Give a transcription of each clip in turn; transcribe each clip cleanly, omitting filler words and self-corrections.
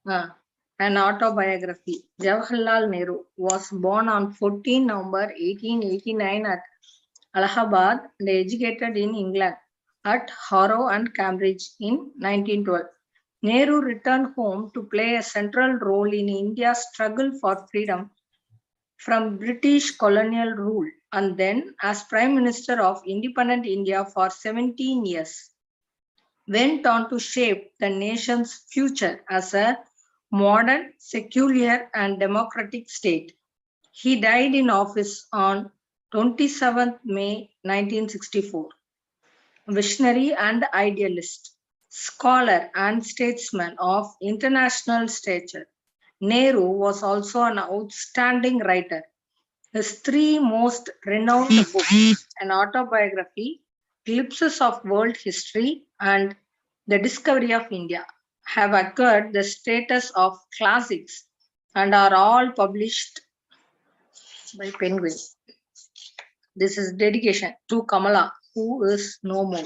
An autobiography. Jawaharlal Nehru was born on 14 November 1889 at Allahabad and educated in England at Harrow and Cambridge in 1912. Nehru returned home to play a central role in India's struggle for freedom from British colonial rule, and then as Prime Minister of independent India for 17 years, went on to shape the nation's future as a modern, secular, and democratic state. He died in office on 27th May 1964. Visionary and idealist, scholar and statesman of international stature, Nehru was also an outstanding writer. His three most renowned books, an autobiography, Glimpses of World History, and The Discovery of India, have acquired the status of classics and are all published by Penguin. This is dedication to Kamala, who is no more.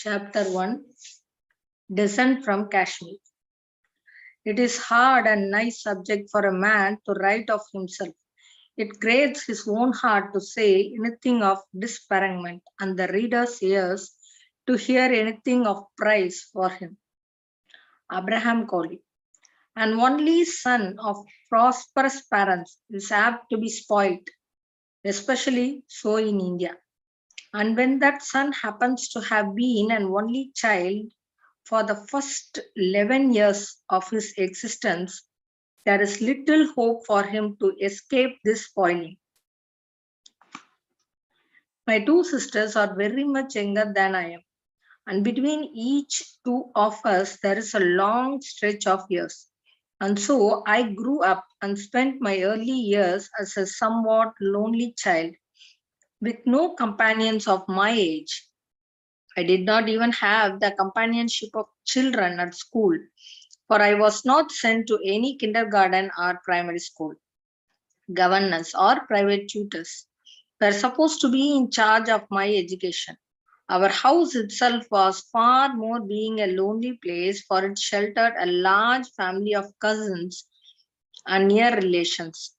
Chapter 1, Descent from Kashmir. It is hard and nice subject for a man to write of himself. It grates his own heart to say anything of disparagement, and the reader's ears to hear anything of praise for him. Abraham Coley. An only son of prosperous parents is apt to be spoilt, especially so in India. And when that son happens to have been an only child for the first 11 years of his existence, there is little hope for him to escape this spoiling. My two sisters are very much younger than I am, and between each two of us there is a long stretch of years. And so I grew up and spent my early years as a somewhat lonely child with no companions of my age. I did not even have the companionship of children at school, for I was not sent to any kindergarten or primary school. Governors or private tutors were supposed to be in charge of my education. Our house itself was far more being a lonely place, for it sheltered a large family of cousins and near relations,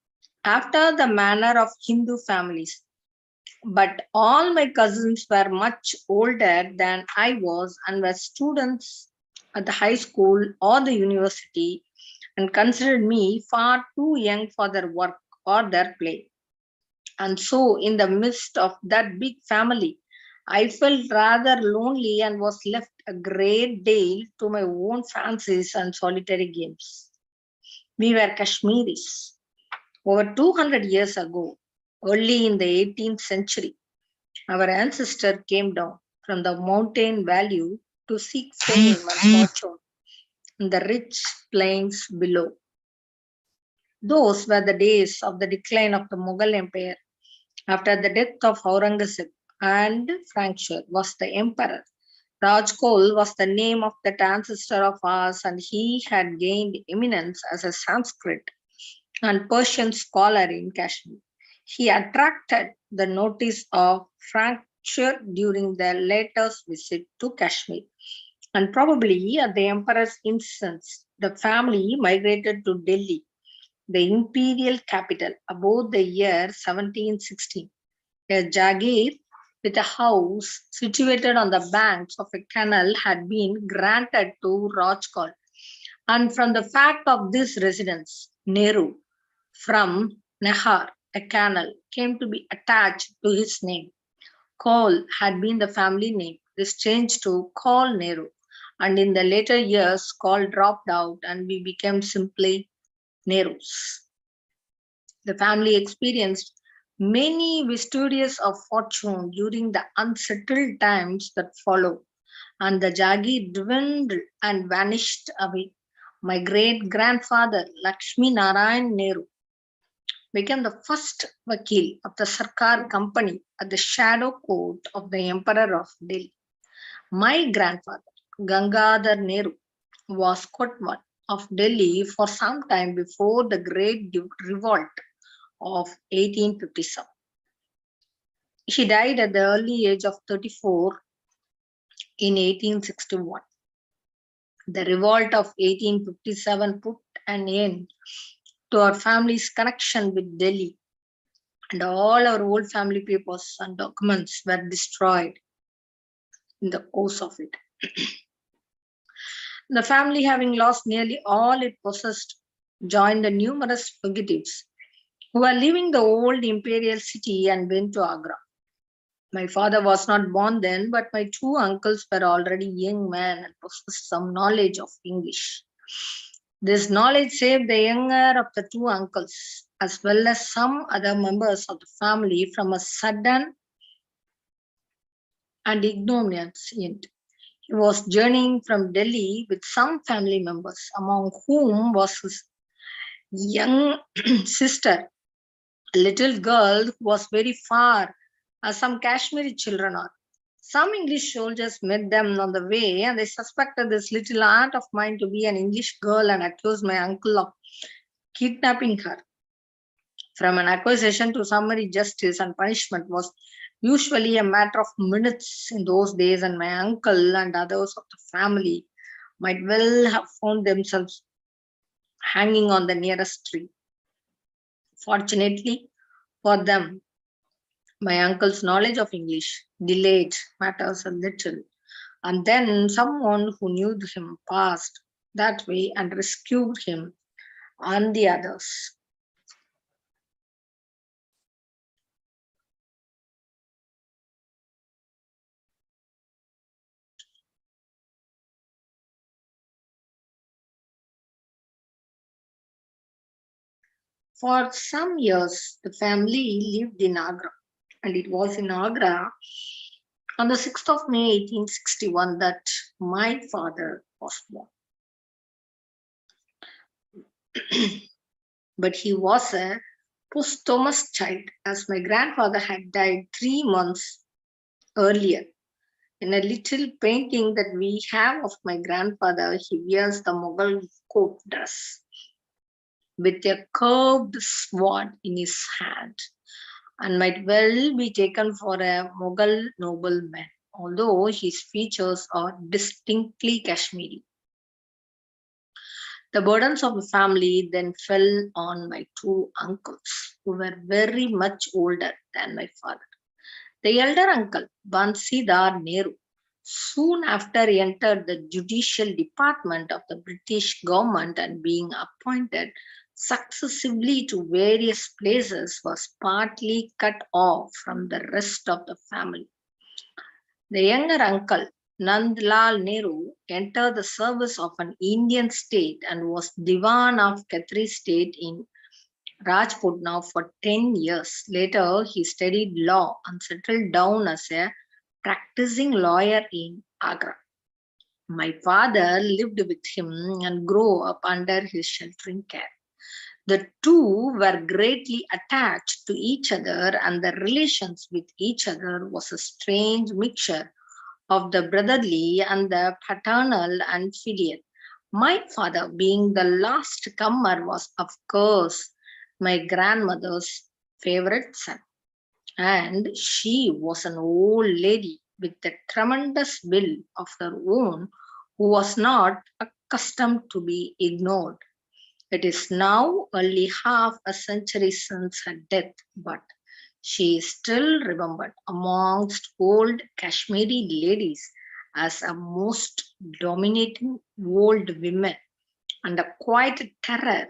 after the manner of Hindu families. But all my cousins were much older than I was and were students at the high school or the university, and considered me far too young for their work or their play. And so, in the midst of that big family, I felt rather lonely and was left a great deal to my own fancies and solitary games. We were Kashmiris. Over 200 years ago, early in the 18th century, our ancestor came down from the mountain valley to seek fame and fortune in the rich plains below. Those were the days of the decline of the Mughal Empire. After the death of Aurangzeb and Frankshire was the emperor, Rajkol was the name of that ancestor of ours, and he had gained eminence as a Sanskrit and Persian scholar in Kashmir. He attracted the notice of Frankshire during the latter's visit to Kashmir, and probably at the emperor's instance, the family migrated to Delhi, the imperial capital, about the year 1716. A Jaghir with a house situated on the banks of a canal had been granted to Rajkot, and from the fact of this residence, Nehru, from Nehar, a canal, came to be attached to his name. Kaul had been the family name. This changed to Kaul Nehru, and in the later years, Kaul dropped out and we became simply Nehrus. The family experienced many vicissitudes of fortune during the unsettled times that followed, and the Jagir dwindled and vanished away. My great grandfather, Lakshmi Narayan Nehru, became the first Vakil of the Sarkar Company at the shadow court of the Emperor of Delhi. My grandfather, Gangadhar Nehru, was Kotwal of Delhi for some time before the Great Revolt of 1857. He died at the early age of 34 in 1861. The revolt of 1857 put an end to our family's connection with Delhi, and all our old family papers and documents were destroyed in the course of it. The family, having lost nearly all it possessed, joined the numerous fugitives who were leaving the old imperial city and went to Agra. My father was not born then, but my two uncles were already young men and possessed some knowledge of English. This knowledge saved the younger of the two uncles, as well as some other members of the family, from a sudden and ignominious end. He was journeying from Delhi with some family members, among whom was his young sister, a little girl who was very far, as some Kashmiri children are. Some English soldiers met them on the way, and they suspected this little aunt of mine to be an English girl and accused my uncle of kidnapping her. From an accusation to summary justice and punishment was usually a matter of minutes in those days, and my uncle and others of the family might well have found themselves hanging on the nearest tree. Fortunately for them, my uncle's knowledge of English delayed matters a little, and then someone who knew him passed that way and rescued him and the others. For some years, the family lived in Agra, and it was in Agra on the 6th of May 1861 that my father was born. But he was a posthumous child, as my grandfather had died 3 months earlier. In a little painting that we have of my grandfather, he wears the Mughal court dress with a curved sword in his hand, and might well be taken for a Mughal nobleman, although his features are distinctly Kashmiri. The burdens of the family then fell on my two uncles, who were very much older than my father. The elder uncle, Bansidhar Nehru, soon after entered the judicial department of the British government, and being appointed successively to various places, was partly cut off from the rest of the family. The younger uncle, Nandlal Nehru, entered the service of an Indian state and was Diwan of Khatri state in Rajputna for 10 years. Later, he studied law and settled down as a practicing lawyer in Agra. My father lived with him and grew up under his sheltering care. The two were greatly attached to each other, and their relations with each other was a strange mixture of the brotherly and the paternal and filial. My father, being the last comer, was, of course, my grandmother's favorite son, and she was an old lady with a tremendous will of her own, who was not accustomed to be ignored. It is now only half a century since her death, but she is still remembered amongst old Kashmiri ladies as a most dominating old woman and a quiet terror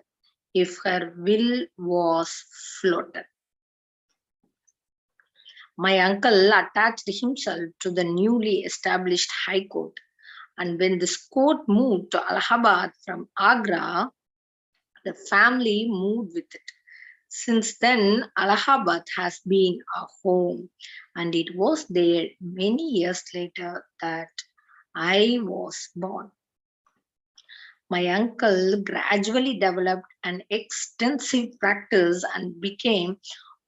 if her will was floated. My uncle attached himself to the newly established High Court, and when this court moved to Allahabad from Agra, the family moved with it. Since then, Allahabad has been a home, and it was there many years later that I was born. My uncle gradually developed an extensive practice and became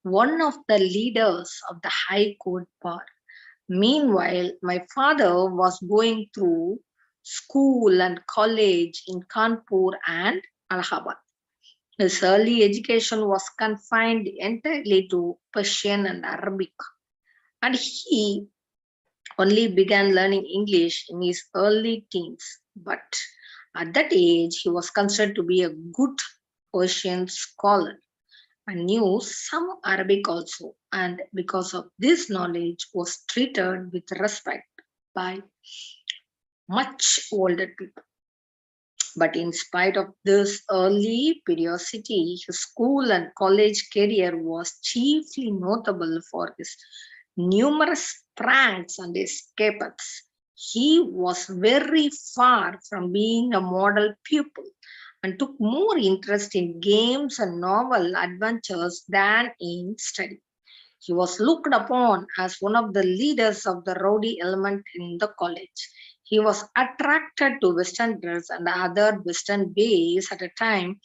one of the leaders of the High Court bar. Meanwhile, my father was going through school and college in Kanpur and Allahabad. His early education was confined entirely to Persian and Arabic, and he only began learning English in his early teens. But at that age, he was considered to be a good Persian scholar and knew some Arabic also, and because of this knowledge was treated with respect by much older people. But in spite of this early periodicity, his school and college career was chiefly notable for his numerous pranks and escapades. He was very far from being a model pupil and took more interest in games and novel adventures than in study. He was looked upon as one of the leaders of the rowdy element in the college. He was attracted to Western dress and other Western ways at a time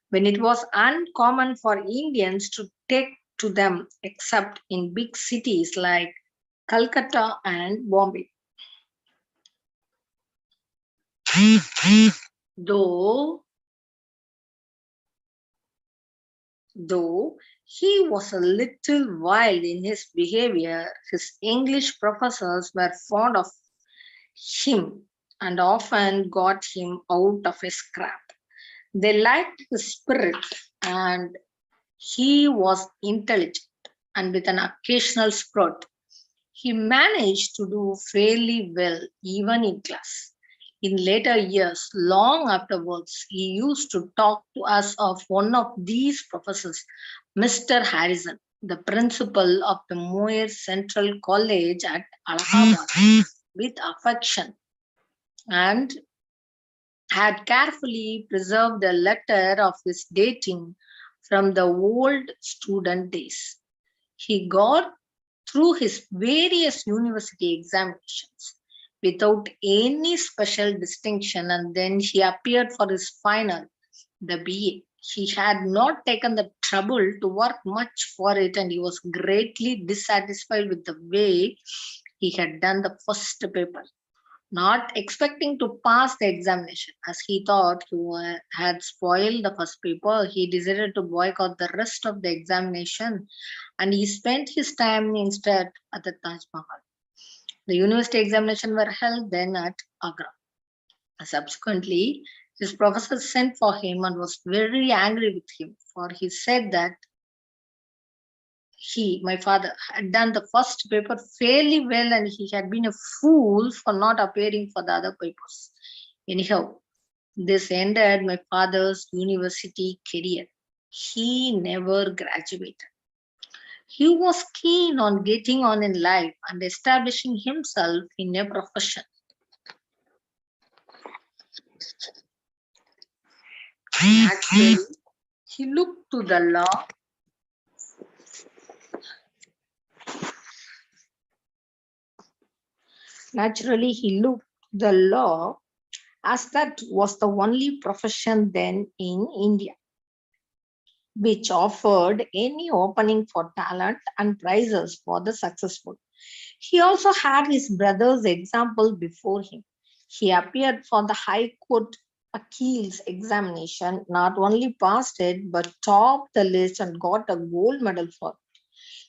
when it was uncommon for Indians to take to them except in big cities like Calcutta and Bombay. Though Though he was a little wild in his behavior, his English professors were fond of him and often got him out of a scrap. They liked his spirit, and he was intelligent and with an occasional spurt. He managed to do fairly well even in class. In later years, long afterwards, he used to talk to us of one of these professors, Mr. Harrison, the principal of the Moir Central College at Allahabad, with affection, and had carefully preserved a letter of his dating from the old student days. He got through his various university examinations without any special distinction, and then he appeared for his final, the BA. He had not taken the trouble to work much for it, and he was greatly dissatisfied with the way he had done the first paper. Not expecting to pass the examination, as he thought he had spoiled the first paper, he decided to boycott the rest of the examination, and he spent his time instead at the Taj Mahal. The university examinations were held then at Agra. Subsequently, his professor sent for him and was very angry with him, for he said that my father, had done the first paper fairly well and he had been a fool for not appearing for the other papers. Anyhow, this ended my father's university career. He never graduated. He was keen on getting on in life and establishing himself in a profession. Naturally, he looked to the law. Naturally, he looked to the law as that was the only profession then in India which offered any opening for talent and prizes for the successful. He also had his brother's example before him. He appeared for the High Court Appeals examination, not only passed it, but topped the list and got a gold medal for it.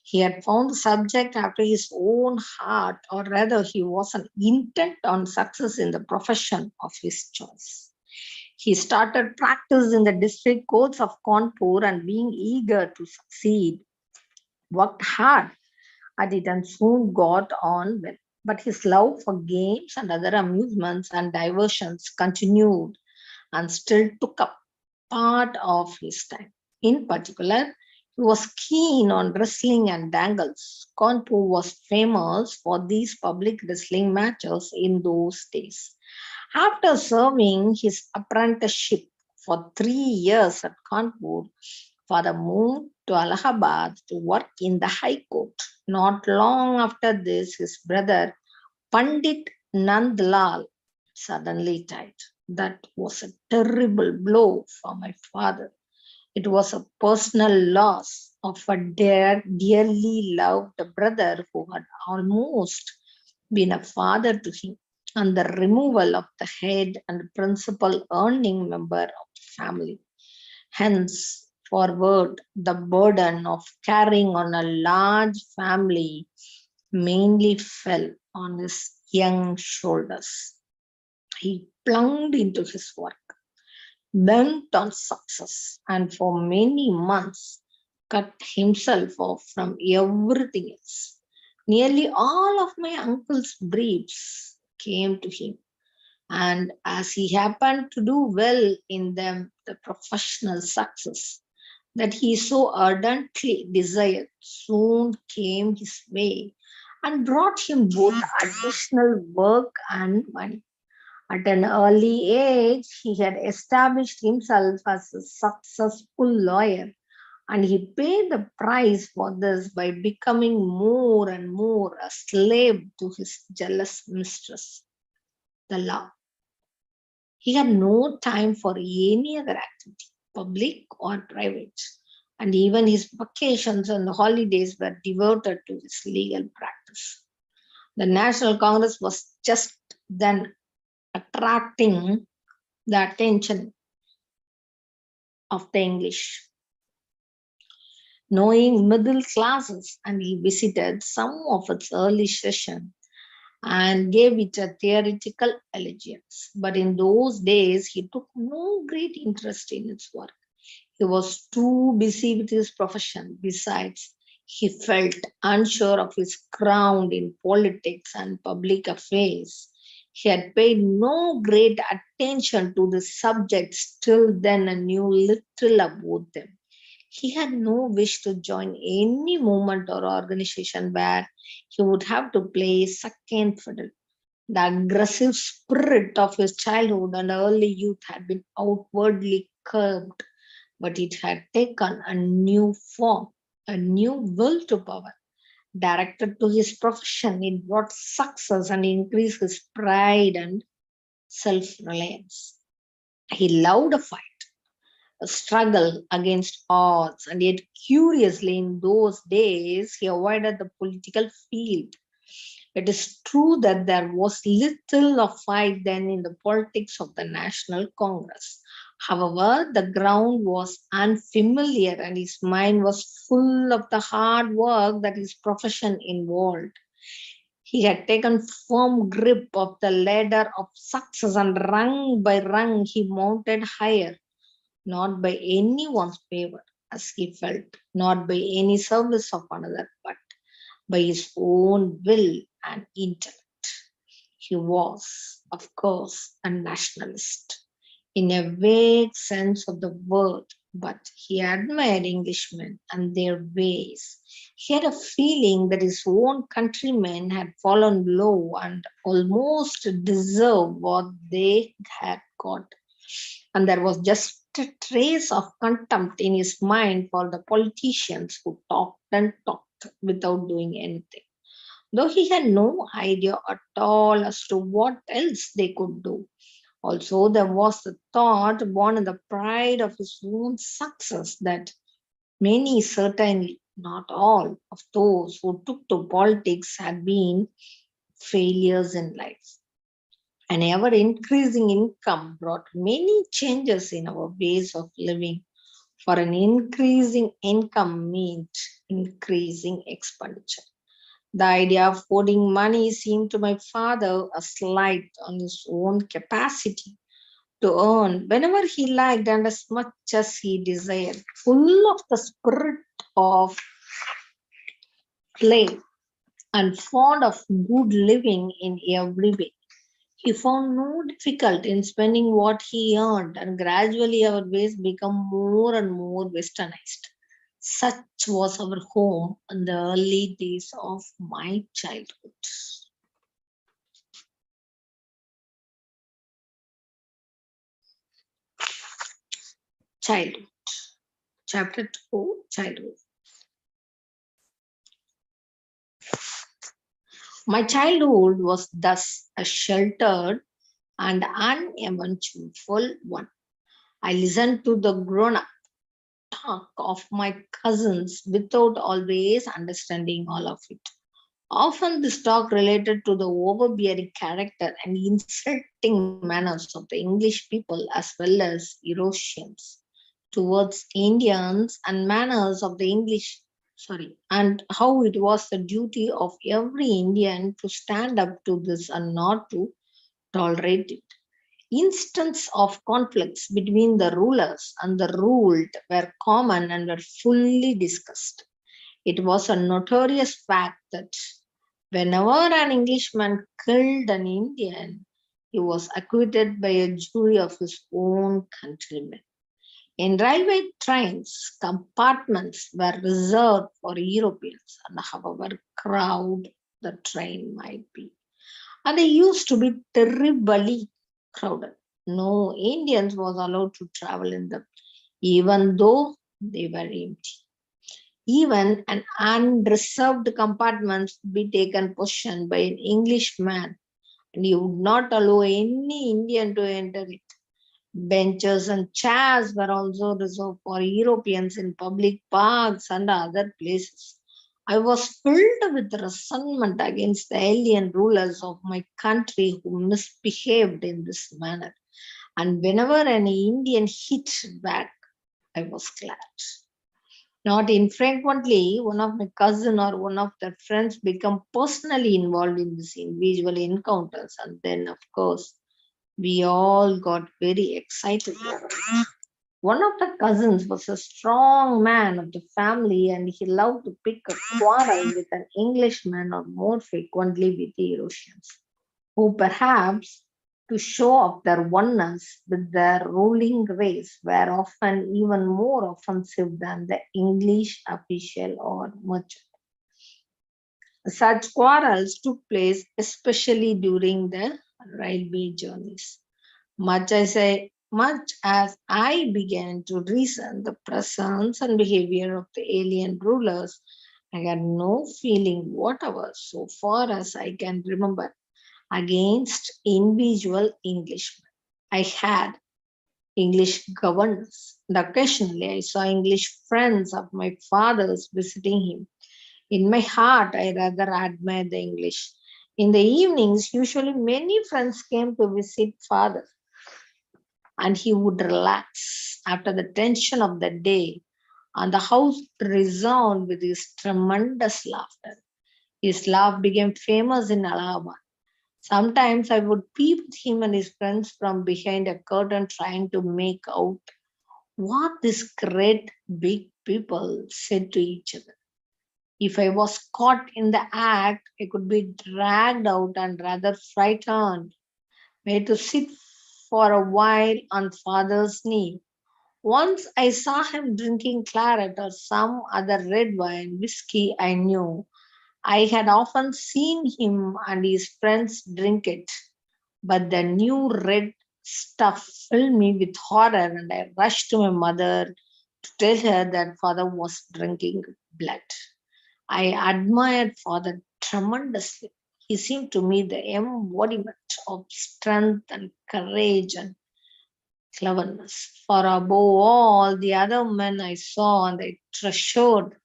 He had found the subject after his own heart, or rather, he was an intent on success in the profession of his choice. He started practice in the district courts of Kanpur and being eager to succeed, worked hard at it and soon got on well. But his love for games and other amusements and diversions continued and still took up part of his time. In particular, he was keen on wrestling and dangles. Kanpur was famous for these public wrestling matches in those days. After serving his apprenticeship for 3 years at Kanpur, father moved to Allahabad to work in the High Court. Not long after this, his brother Pandit Nandlal suddenly died. That was a terrible blow for my father. It was a personal loss of a dearly loved brother who had almost been a father to him. and the removal of the head and principal earning member of the family. Henceforward, the burden of carrying on a large family mainly fell on his young shoulders. He plunged into his work, bent on success, and for many months cut himself off from everything else. Nearly all of my uncle's briefs came to him, and as he happened to do well in them, the professional success that he so ardently desired soon came his way and brought him both additional work and money. At an early age, he had established himself as a successful lawyer, and he paid the price for this by becoming more and more a slave to his jealous mistress, the law. He had no time for any other activity, public or private, and even his vacations and holidays were devoted to his legal practice. The National Congress was just then attracting the attention of the English, knowing middle classes, and he visited some of its early sessions and gave it a theoretical allegiance. But in those days, he took no great interest in its work. He was too busy with his profession. Besides, he felt unsure of his ground in politics and public affairs. He had paid no great attention to the subjects till then and knew little about them. He had no wish to join any movement or organization where he would have to play second fiddle. The aggressive spirit of his childhood and early youth had been outwardly curbed, but it had taken a new form, a new will to power. Directed to his profession, it brought success and increased his pride and self reliance. He loved a fight, a struggle against odds, and yet, curiously, in those days, he avoided the political field. It is true that there was little of fight then in the politics of the National Congress. However, the ground was unfamiliar and his mind was full of the hard work that his profession involved. He had taken firm grip of the ladder of success and rung by rung he mounted higher, not by anyone's favor, as he felt, not by any service of another, but by his own will and intellect. He was, of course, a nationalist in a vague sense of the word, but he admired Englishmen and their ways. He had a feeling that his own countrymen had fallen low and almost deserved what they had got. And there was just a trace of contempt in his mind for the politicians who talked and talked without doing anything, though he had no idea at all as to what else they could do. Also, there was the thought, born in the pride of his own success, that many, certainly not all, of those who took to politics had been failures in life. An ever increasing income brought many changes in our ways of living, for an increasing income meant increasing expenditure. The idea of hoarding money seemed to my father a slight on his own capacity to earn whenever he liked and as much as he desired. Full of the spirit of play and fond of good living in every way, he found no difficulty in spending what he earned, and gradually our ways became more and more westernized. Such was our home in the early days of my childhood. Childhood. Chapter 2, Childhood. My childhood was thus a sheltered and uneventful one. I listened to the grown up talk of my cousins without always understanding all of it. Often this talk related to the overbearing character and insulting manners of the English people as well as Eurasians towards Indians and manners of the English, and how it was the duty of every Indian to stand up to this and not to tolerate it. Instances of conflicts between the rulers and the ruled were common and were fully discussed. It was a notorious fact that whenever an Englishman killed an Indian, he was acquitted by a jury of his own countrymen. In railway trains, compartments were reserved for Europeans, and however crowded the train might be. And they used to be terribly crowded. No Indians was allowed to travel in them, even though they were empty. Even an unreserved compartment would be taken possession by an Englishman, and he would not allow any Indian to enter it. Benches and chairs were also reserved for Europeans in public parks and other places. I was filled with resentment against the alien rulers of my country who misbehaved in this manner. And whenever an Indian hit back, I was glad. Not infrequently, one of my cousin or one of their friends become personally involved in these individual encounters, and then, of course, we all got very excited. One of the cousins was a strong man of the family, and he loved to pick a quarrel with an Englishman or more frequently with the Eurasians, who perhaps to show off their oneness with their ruling race were often even more offensive than the English official or merchant. Such quarrels took place especially during the railway journeys. Much as I began to reason the presence and behavior of the alien rulers, I had no feeling whatever, so far as I can remember, against individual Englishmen. I had English governors, and occasionally I saw English friends of my father's visiting him. In my heart, I rather admired the English. In the evenings, usually many friends came to visit father, and he would relax after the tension of the day, and the house resounded with his tremendous laughter. His laugh became famous in Allahabad. Sometimes I would peep at him and his friends from behind a curtain trying to make out what these great big people said to each other. If I was caught in the act, I could be dragged out and rather frightened, made to sit for a while on father's knee. Once I saw him drinking claret or some other red wine, whiskey I knew. I had often seen him and his friends drink it, but the new red stuff filled me with horror, and I rushed to my mother to tell her that father was drinking blood. I admired father tremendously. He seemed to me the embodiment of strength and courage and cleverness. For above all the other men I saw, and I treasured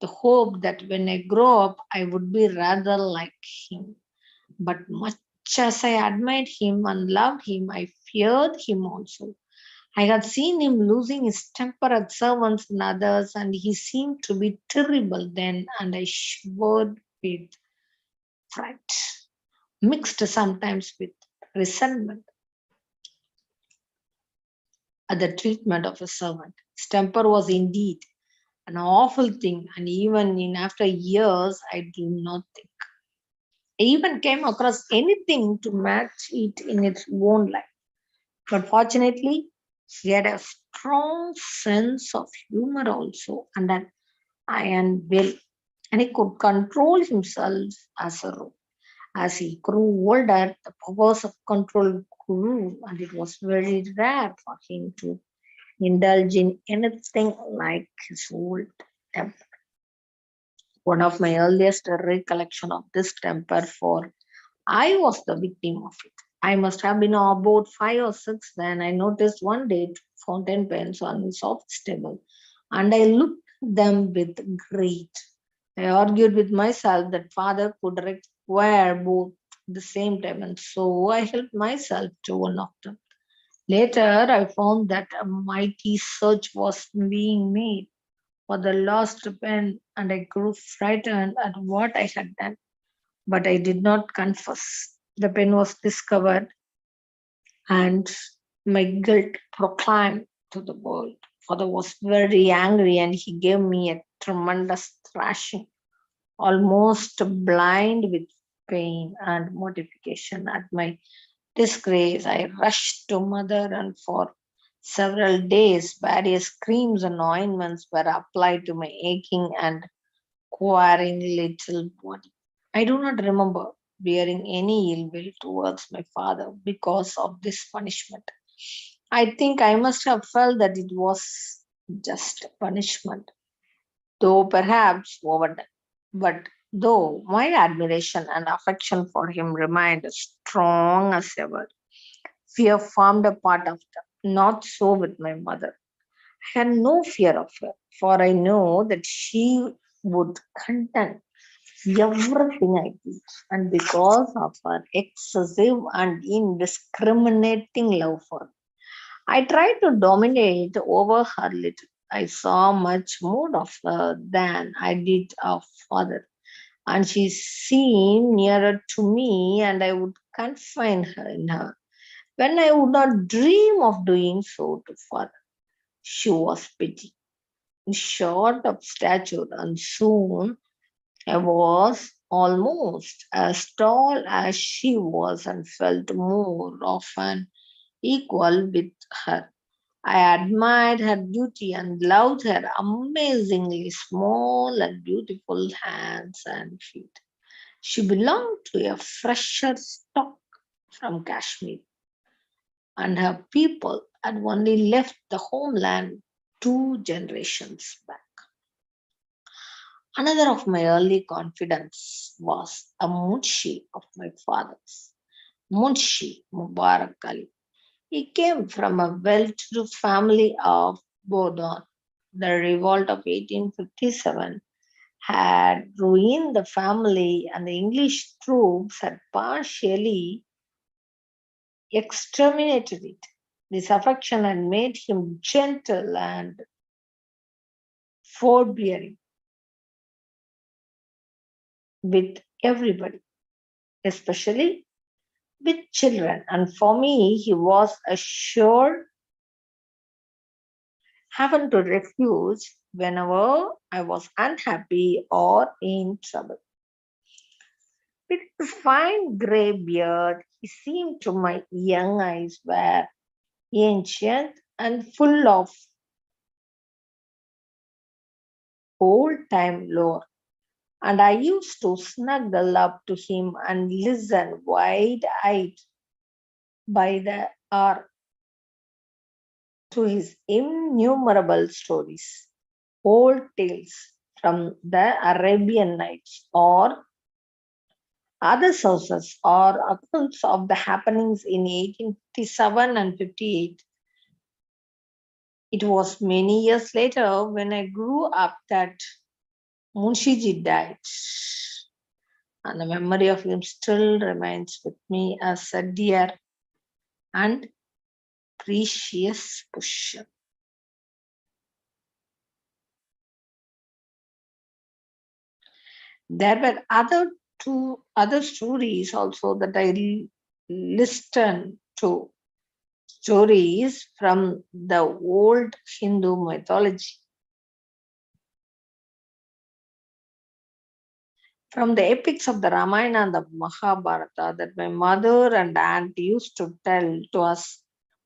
the hope that when I grow up, I would be rather like him. But much as I admired him and loved him, I feared him also. I had seen him losing his temper at servants and others, and he seemed to be terrible then, and I shivered with fright, mixed sometimes with resentment at the treatment of a servant. His temper was indeed an awful thing, and even in after years, I do not think I even came across anything to match it in its own life. But fortunately, he had a strong sense of humor also, and an iron will, and he could control himself as a rule. As he grew older, the powers of control grew, and it was very rare for him to indulge in anything like his old temper. One of my earliest recollection of this temper, for I was the victim of it. I must have been about 5 or 6 then. I noticed one day two fountain pens on his office table, and I looked at them with great I argued with myself that father could require both at the same time, and so I helped myself to one of them. Later, I found that a mighty search was being made for the lost pen, and I grew frightened at what I had done. But I did not confess. The pen was discovered, and my guilt proclaimed to the world. Father was very angry, and he gave me a tremendous thrashing, almost blind with pain and mortification at my disgrace. I rushed to mother, and for several days various creams and ointments were applied to my aching and quivering little body. I do not remember bearing any ill will towards my father because of this punishment. I think I must have felt that it was just punishment, though perhaps overdone. But though my admiration and affection for him remained strong as ever, fear formed a part of them. Not so with my mother. I had no fear of her, for I know that she would condemn everything I did. And because of her excessive and indiscriminating love for me, I tried to dominate over her little. I saw much more of her than I did of father, and she seemed nearer to me, and I would confine her in her when I would not dream of doing so to father. She was petty, short of stature, and soon I was almost as tall as she was and felt more of an equal with her. I admired her beauty and loved her amazingly small and beautiful hands and feet. She belonged to a fresher stock from Kashmir, and her people had only left the homeland 2 generations back. Another of my early confidence was a munshi of my father's, Munshi Mubarak Ali. He came from a well-to-do family of Bodon. The revolt of 1857 had ruined the family, and the English troops had partially exterminated it. This affection had made him gentle and forbearing with everybody, especially with children. And for me, he was a sure heaven to refuge whenever I was unhappy or in trouble. With his fine grey beard, he seemed to my young eyes were ancient and full of old time lore. And I used to snuggle up to him and listen wide eyed by the hour to his innumerable stories, old tales from the Arabian Nights or other sources or accounts of the happenings in 1857 and 58. It was many years later when I grew up that Munshiji died, and the memory of him still remains with me as a dear and precious possession. There were other stories also that I listened to, stories from the old Hindu mythology, from the epics of the Ramayana and the Mahabharata that my mother and aunt used to tell to us.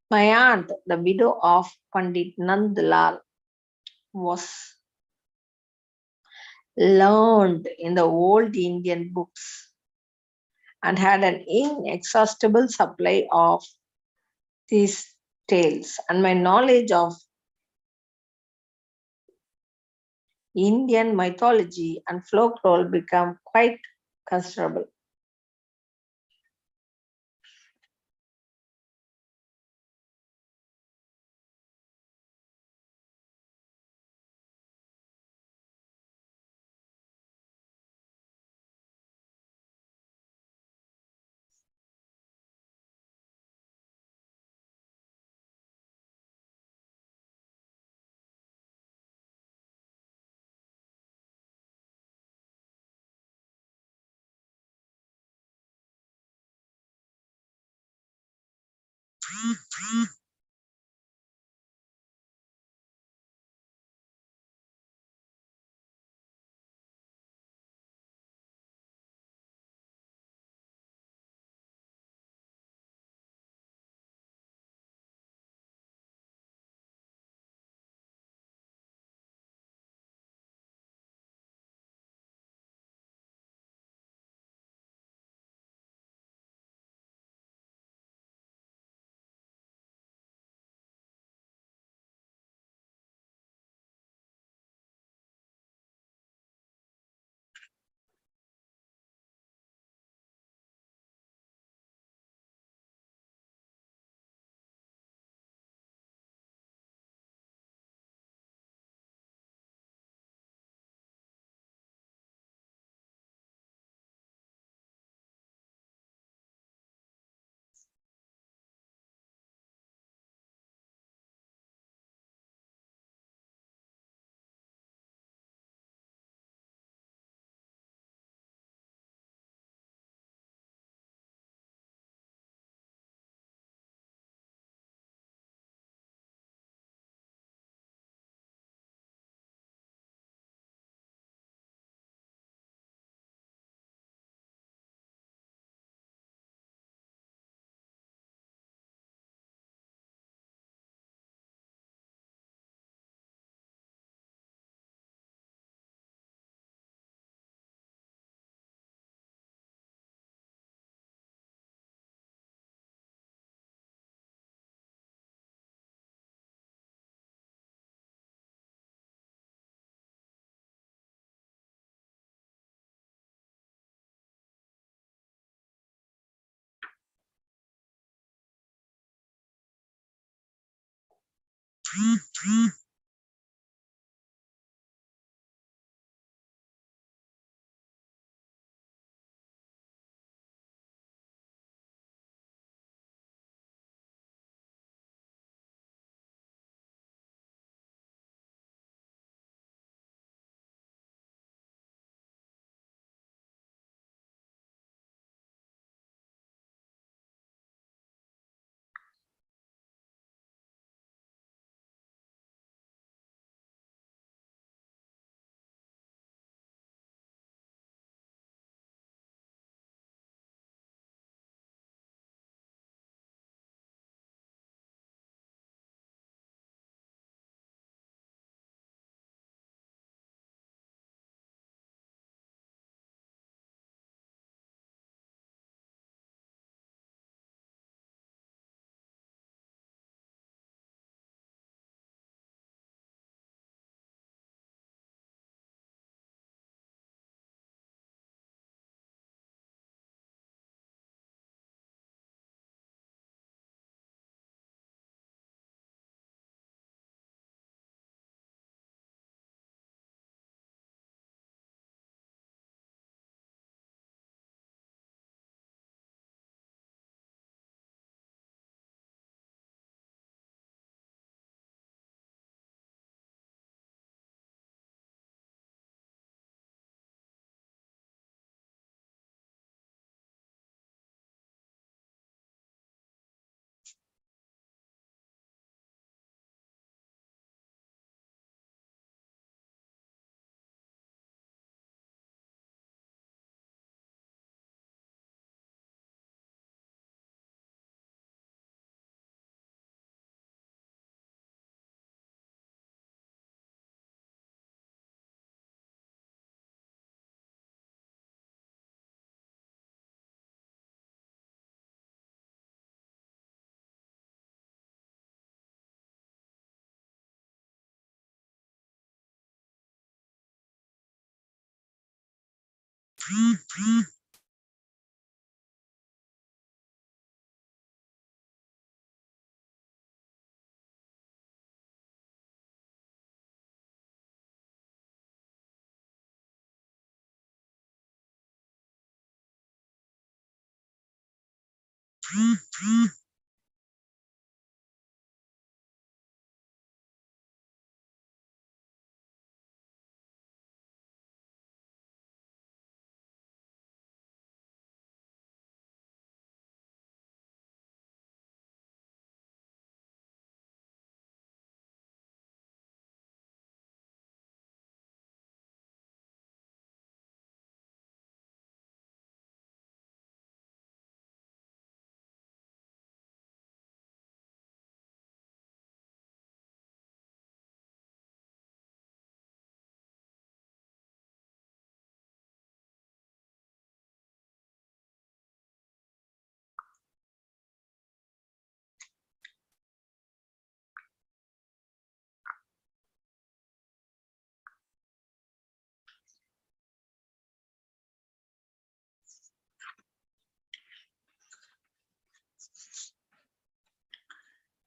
My aunt, the widow of Pandit Nandlal, was learned in the old Indian books and had an inexhaustible supply of these tales, and my knowledge of Indian mythology and folklore became quite considerable.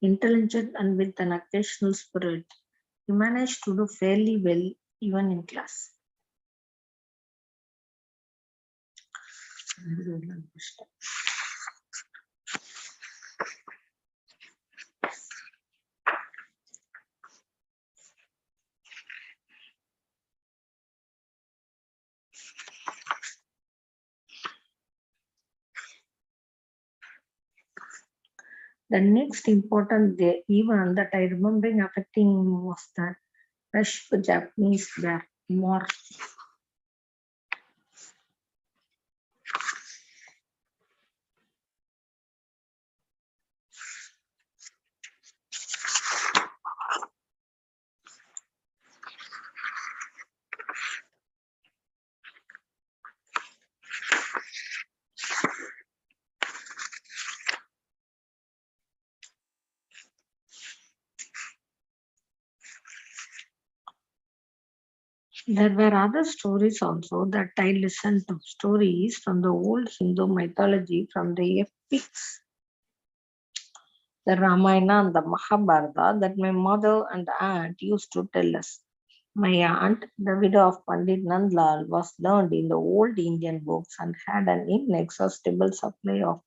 intelligent and with an occasional spirit. He managed to do fairly well even in class. The next important event that I remember affecting was the Russo-Japanese War. There were other stories also that I listened to, stories from the old Hindu mythology, from the epics, the Ramayana and the Mahabharata, that my mother and aunt used to tell us. My aunt, the widow of Pandit Nandlal, was learned in the old Indian books and had an inexhaustible supply of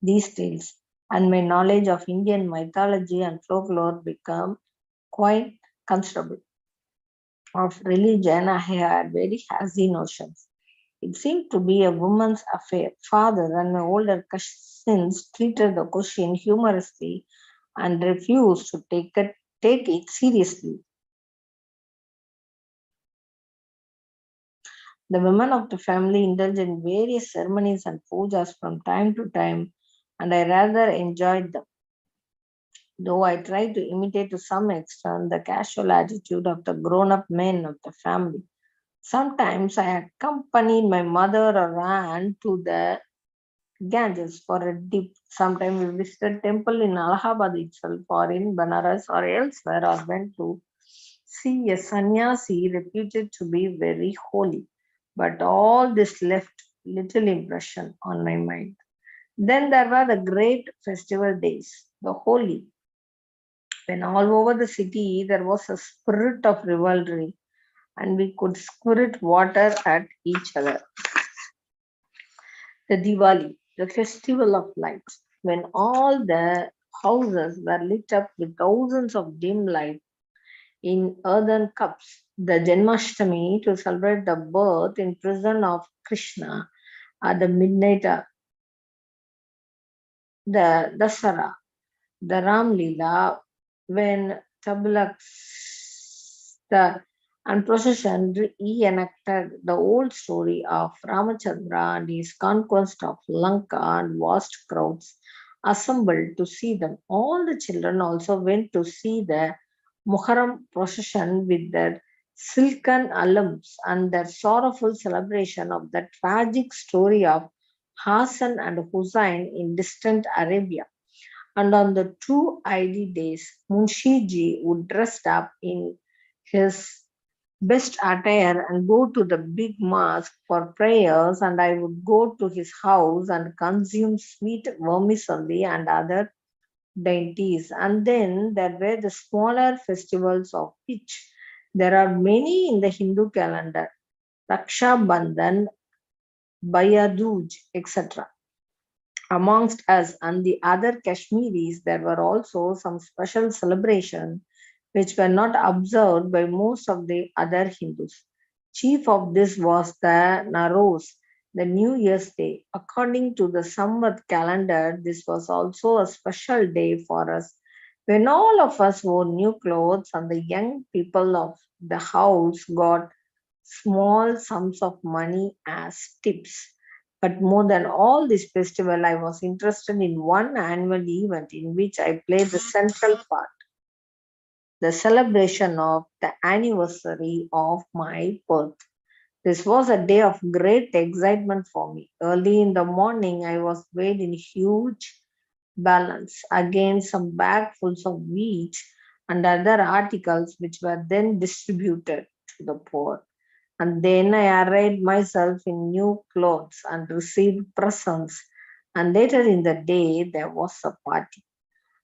these tales, and my knowledge of Indian mythology and folklore became quite considerable. Of religion, I had very hazy notions. It seemed to be a woman's affair. Father and my older cousins treated the question humorously and refused to take it seriously. The women of the family indulged in various ceremonies and pujas from time to time, and I rather enjoyed them, though I tried to imitate to some extent the casual attitude of the grown up men of the family. Sometimes I accompanied my mother or aunt to the Ganges for a dip. Sometimes we visited temple in Allahabad itself or in Banaras or elsewhere, or went to see a sannyasi reputed to be very holy. But all this left little impression on my mind. Then there were the great festival days, the Holi, when all over the city there was a spirit of rivalry and we could squirt water at each other. The Diwali, the festival of lights, when all the houses were lit up with thousands of dim lights in earthen cups. The Janmashtami, to celebrate the birth in prison of Krishna at the midnight, the Dasara, the Ram Leela, when tabulaks the and procession reenacted the old story of Ramachandra and his conquest of Lanka, and vast crowds assembled to see them. All the children also went to see the Muharram procession with their silken alums and their sorrowful celebration of the tragic story of Hassan and Hussein in distant Arabia. And on the two ID days, Munshiji would dress up in his best attire and go to the big mosque for prayers, and I would go to his house and consume sweet vermicelli and other dainties. And then there were the smaller festivals of which there are many in the Hindu calendar: Raksha Bandhan, Bayaduj, etc. Amongst us and the other Kashmiris, there were also some special celebrations which were not observed by most of the other Hindus. Chief of this was the Naros, the New Year's Day. According to the Samvat calendar, this was also a special day for us, when all of us wore new clothes and the young people of the house got small sums of money as tips. But more than all this festival, I was interested in one annual event in which I played the central part: the celebration of the anniversary of my birth. This was a day of great excitement for me. Early in the morning, I was weighed in huge balance against some bagfuls of wheat and other articles which were then distributed to the poor. And then I arrayed myself in new clothes and received presents. And later in the day, there was a party.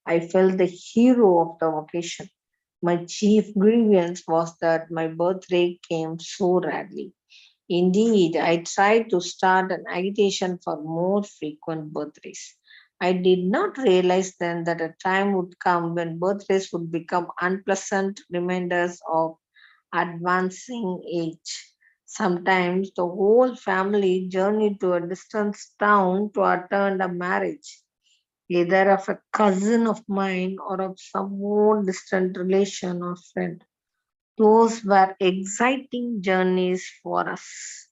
I felt the hero of the occasion. My chief grievance was that my birthday came so rarely. Indeed, I tried to start an agitation for more frequent birthdays. I did not realize then that a time would come when birthdays would become unpleasant reminders of advancing age. Sometimes the whole family journeyed to a distant town to attend a marriage, either of a cousin of mine or of some more distant relation or friend. Those were exciting journeys for us.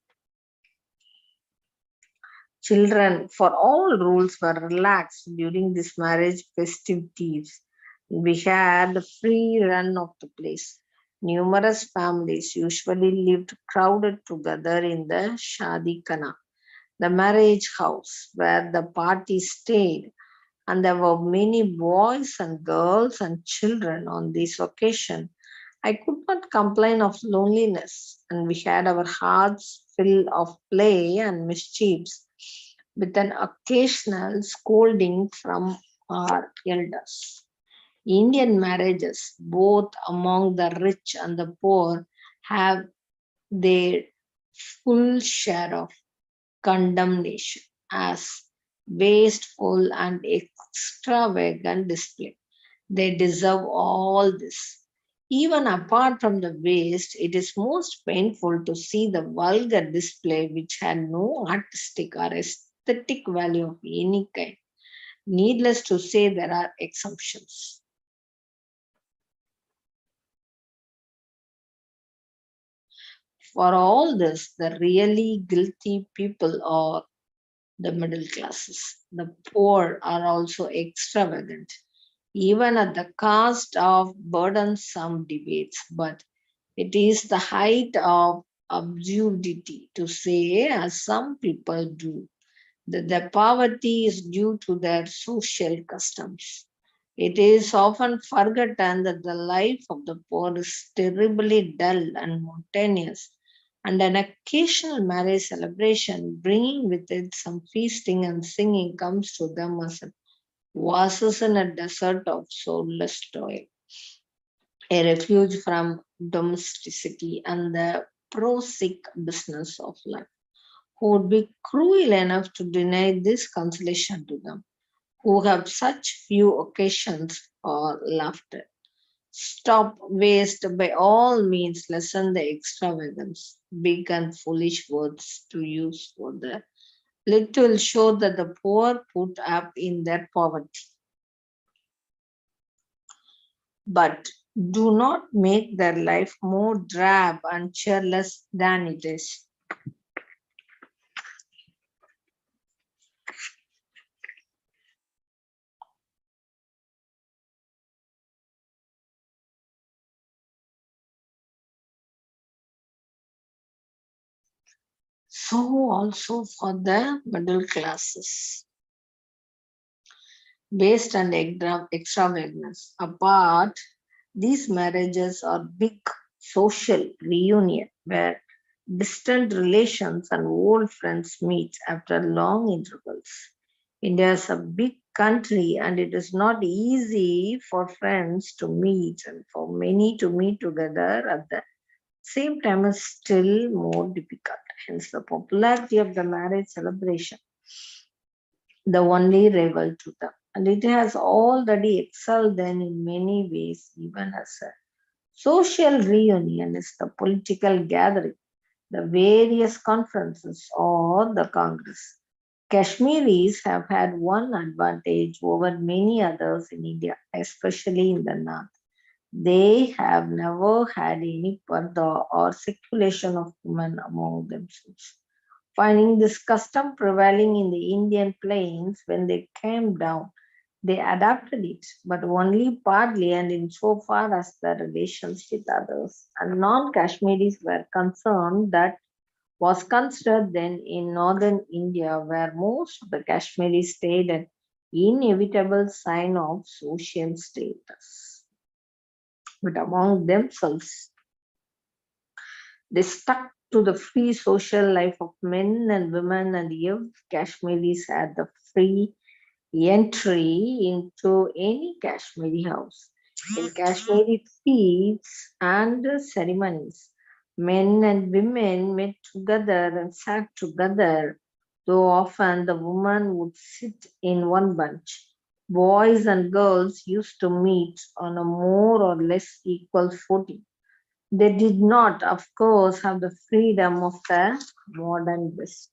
Children, for all rules were relaxed during this marriage festivities. We had a free run of the place. Numerous families usually lived crowded together in the Shadi Kana, the marriage house where the party stayed, and there were many boys and girls and children on this occasion. I could not complain of loneliness, and we had our hearts full of play and mischiefs, with an occasional scolding from our elders. Indian marriages, both among the rich and the poor, have their full share of condemnation as wasteful and extravagant display. They deserve all this. Even apart from the waste, it is most painful to see the vulgar display which had no artistic or aesthetic value of any kind. Needless to say, there are exceptions. For all this, the really guilty people are the middle classes. The poor are also extravagant, even at the cost of burdensome debates. But it is the height of absurdity to say, as some people do, that their poverty is due to their social customs. It is often forgotten that the life of the poor is terribly dull and monotonous, and an occasional marriage celebration, bringing with it some feasting and singing, comes to them as a oasis in a desert of soulless toil, a refuge from domesticity and the prosaic business of life. Who would be cruel enough to deny this consolation to them, who have such few occasions for laughter? Stop waste, by all means, lessen the extravagance, big and foolish words to use for the little show that the poor put up in their poverty. But do not make their life more drab and cheerless than it is. So also for the middle classes. Based on extravagance. Apart, these marriages are big social reunion where distant relations and old friends meet after long intervals. India is a big country and it is not easy for friends to meet and for many to meet together at the same time is still more difficult. Hence, the popularity of the marriage celebration, the only rival to them. And it has already excelled then in many ways, even as a social reunion is the political gathering, the various conferences, or the Congress. Kashmiris have had one advantage over many others in India, especially in the north. They have never had any parda or circulation of women among themselves. Finding this custom prevailing in the Indian plains when they came down, they adapted it, but only partly and in so far as their relations with others and non-Kashmiris were concerned. That was considered then in northern India, where most of the Kashmiris stayed, an inevitable sign of social status. But among themselves, they stuck to the free social life of men and women, and young Kashmiris had the free entry into any Kashmiri house. In Kashmiri feasts and ceremonies, men and women met together and sat together, though often the woman would sit in one bunch. Boys and girls used to meet on a more or less equal footing. They did not, of course, have the freedom of the modern West.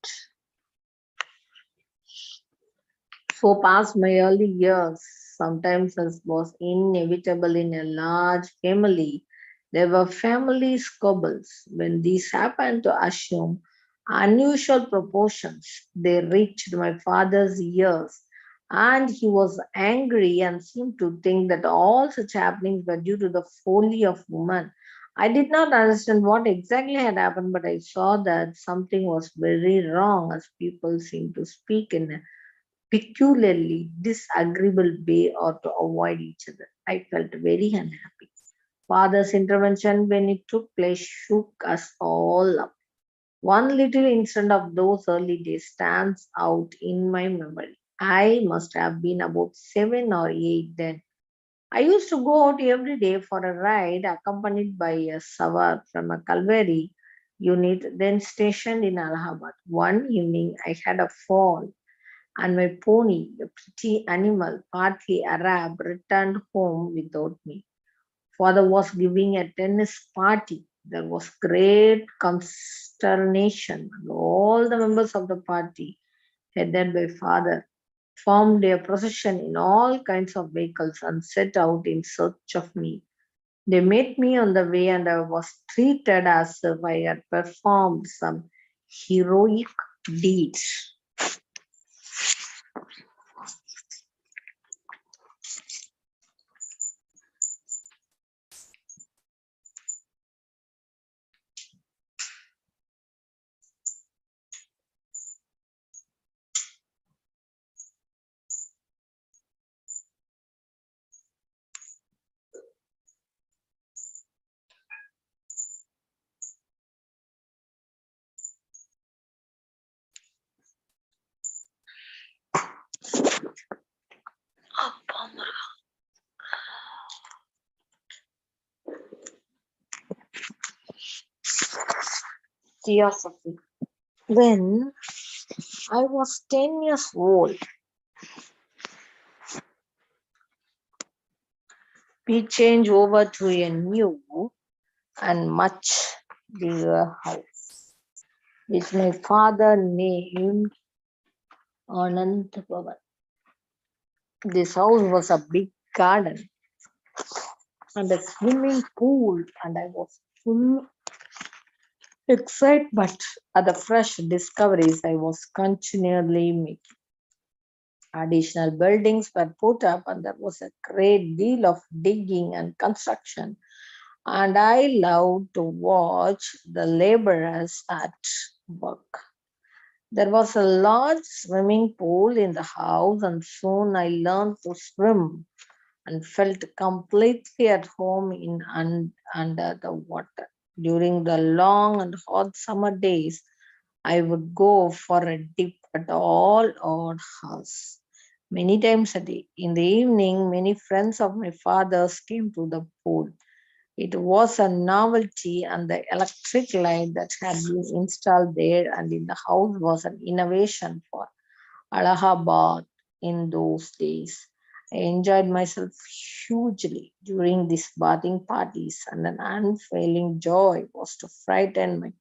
So past my early years, sometimes as was inevitable in a large family, there were family squabbles. When these happened to assume unusual proportions, they reached my father's ears, and he was angry and seemed to think that all such happenings were due to the folly of woman. I did not understand what exactly had happened, but I saw that something was very wrong as people seemed to speak in a peculiarly disagreeable way or to avoid each other. I felt very unhappy. Father's intervention, when it took place, shook us all up. One little incident of those early days stands out in my memory. I must have been about 7 or 8 then. I used to go out every day for a ride accompanied by a savar from a Kalveri unit then stationed in Allahabad. One evening I had a fall and my pony, a pretty animal, partly Arab, returned home without me. Father was giving a tennis party. There was great consternation, and all the members of the party, headed by father, formed a procession in all kinds of vehicles and set out in search of me. They met me on the way, and I was treated as if I had performed some heroic deeds. Theosophy. When I was 10 years old, we changed over to a new and much bigger house, which my father named Anand Bhavan. This house was a big garden and a swimming pool, and I was full excitement at the fresh discoveries I was continually making. Additional buildings were put up, and there was a great deal of digging and construction. And I loved to watch the laborers at work. There was a large swimming pool in the house, and soon I learned to swim and felt completely at home under the water. During the long and hot summer days, I would go for a dip at all odd hours, many times a day. In the evening, many friends of my father's came to the pool. It was a novelty, and the electric light that had been installed there and in the house was an innovation for Allahabad in those days. I enjoyed myself hugely during these bathing parties, and an unfailing joy was to frighten my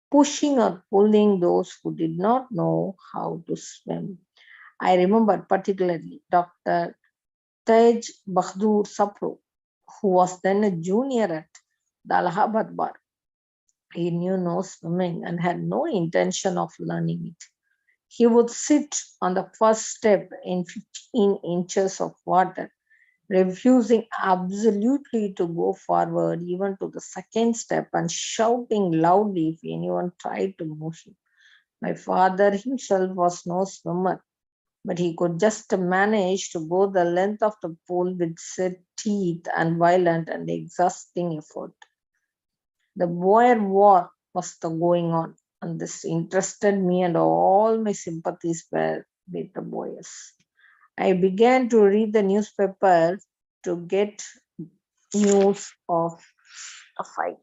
pushing or pulling those who did not know how to swim. I remember particularly Dr. Tej Bahadur Sapro, who was then a junior at the Allahabad Bar. He knew no swimming and had no intention of learning it. He would sit on the first step in 15 inches of water, refusing absolutely to go forward even to the second step and shouting loudly if anyone tried to move him. My father himself was no swimmer, but he could just manage to go the length of the pool with set teeth and violent and exhausting effort. The Boer War was the going on, and this interested me, and all my sympathies were with the Boers. I began to read the newspaper to get news of a fight.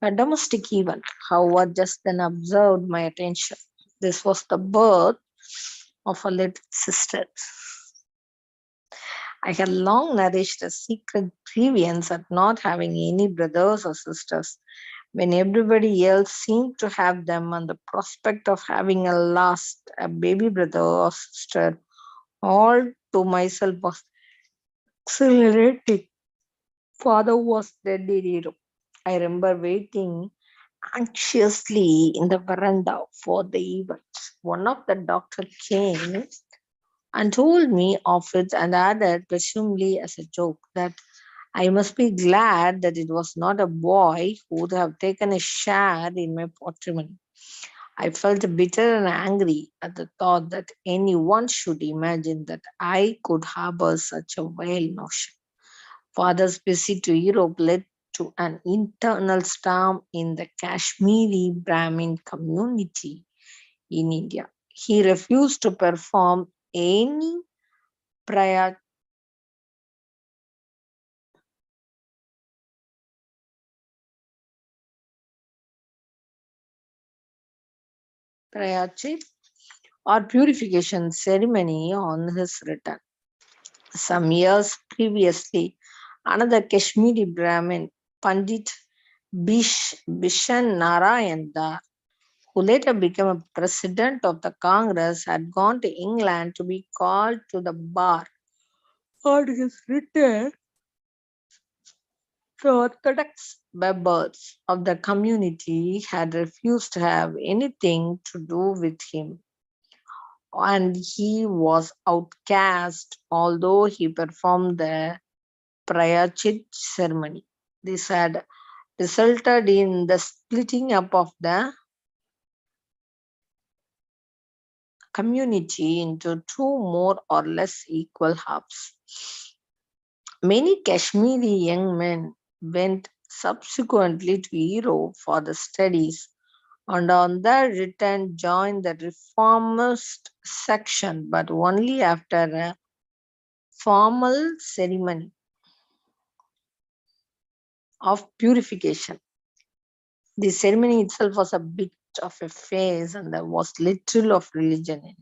A domestic event, however, just then absorbed my attention. This was the birth of a little sister. I had long nourished a secret grievance at not having any brothers or sisters, when everybody else seemed to have them, and the prospect of having a baby brother or sister all to myself was exhilarating. Father was dead in Europe. I remember waiting anxiously in the veranda for the event. One of the doctors came and told me of it and added, presumably as a joke, that I must be glad that it was not a boy who would have taken a share in my patrimony. I felt bitter and angry at the thought that anyone should imagine that I could harbor such a vile notion. Father's visit to Europe led to an internal storm in the Kashmiri Brahmin community in India. He refused to perform any prior prayachit or purification ceremony on his return. Some years previously, another Kashmiri Brahmin, Pandit Bishan Narayan Dar, who later became a president of the Congress, had gone to England to be called to the bar. On his return, the Orthodox members of the community had refused to have anything to do with him, and he was outcast, although he performed the Prayachit ceremony. This had resulted in the splitting up of the community into two more or less equal halves. Many Kashmiri young men went subsequently to Europe for the studies and on their return joined the reformist section, but only after a formal ceremony of purification. The ceremony itself was a bit of a phase and there was little of religion in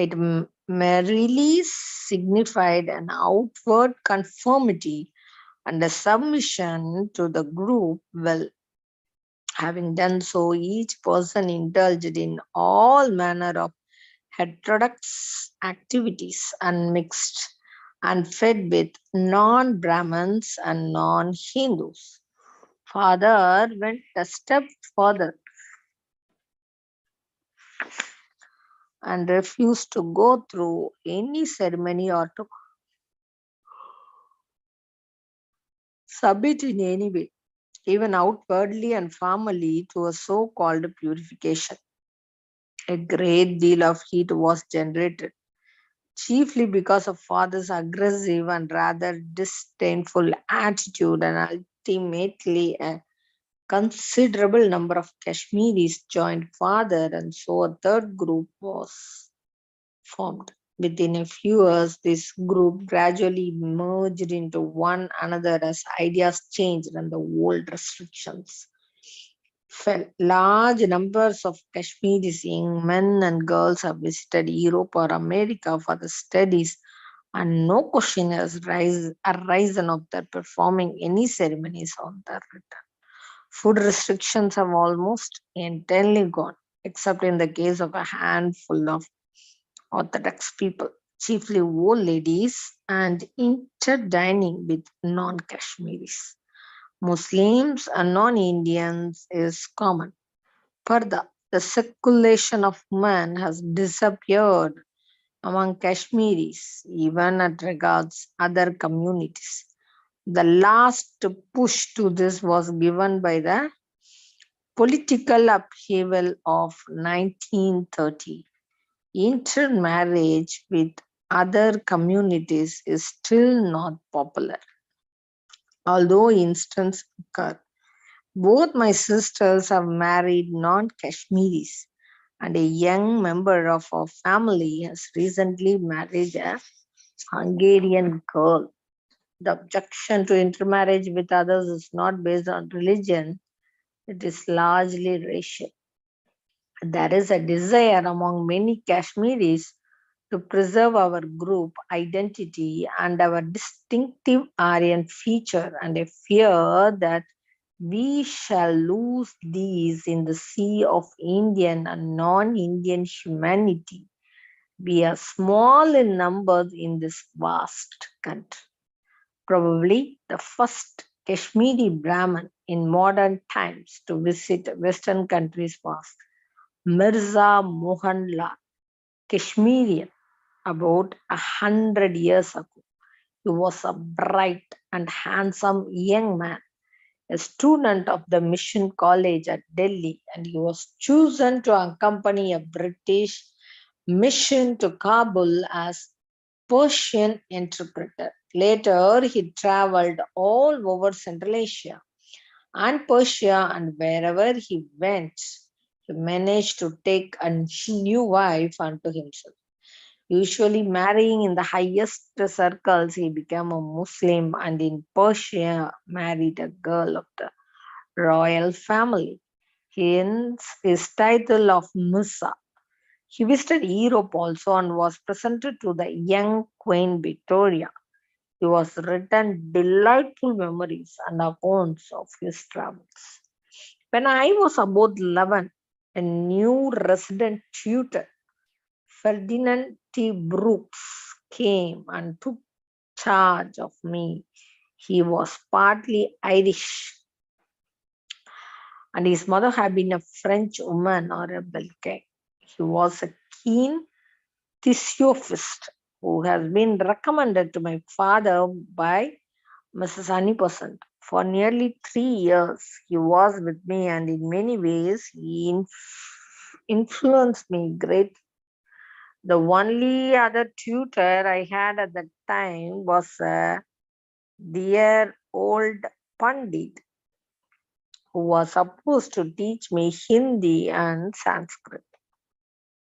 it. It merely signified an outward conformity and a submission to the group. Well, having done so, each person indulged in all manner of heterodox activities and mixed and fed with non Brahmins and non Hindus. Father went a step further and refused to go through any ceremony or to submit in any way, even outwardly and formally, to a so called purification. A great deal of heat was generated, chiefly because of father's aggressive and rather disdainful attitude, and ultimately a considerable number of Kashmiris joined father, and so a third group was formed. Within a few years, this group gradually merged into one another as ideas changed and the old restrictions fell. Large numbers of Kashmiris, young men and girls, have visited Europe or America for the studies, and no question has arisen of their performing any ceremonies on their return. Food restrictions have almost entirely gone, except in the case of a handful of Orthodox people, chiefly old ladies, and interdining with non Kashmiris. Muslims and non Indians is common. Further, the circulation of man has disappeared among Kashmiris, even as regards other communities. The last push to this was given by the political upheaval of 1930, Intermarriage with other communities is still not popular, although instances occur. Both my sisters have married non Kashmiris, and a young member of our family has recently married a Hungarian girl. The objection to intermarriage with others is not based on religion, it is largely racial. There is a desire among many Kashmiris to preserve our group identity and our distinctive Aryan feature, and a fear that we shall lose these in the sea of Indian and non Indian humanity. We are small in numbers in this vast country. Probably the first Kashmiri Brahmin in modern times to visit Western countries was Mirza Mohan Lal, Kashmirian, about 100 years ago. He was a bright and handsome young man, a student of the Mission College at Delhi, and he was chosen to accompany a British mission to Kabul as Persian interpreter. Later, he traveled all over Central Asia and Persia, and wherever he went, he managed to take a new wife unto himself. Usually marrying in the highest circles, he became a Muslim and in Persia married a girl of the royal family. Hence his title of Musa. He visited Europe also and was presented to the young Queen Victoria. He was written delightful memories and accounts of his travels. When I was about 11, a new resident tutor, Ferdinand T. Brooks, came and took charge of me. He was partly Irish, and his mother had been a French woman or a Belgian. He was a keen theosophist who has been recommended to my father by Mrs. Anipasant. For nearly 3 years, he was with me, and in many ways, he influenced me greatly. The only other tutor I had at that time was a dear old Pandit who was supposed to teach me Hindi and Sanskrit.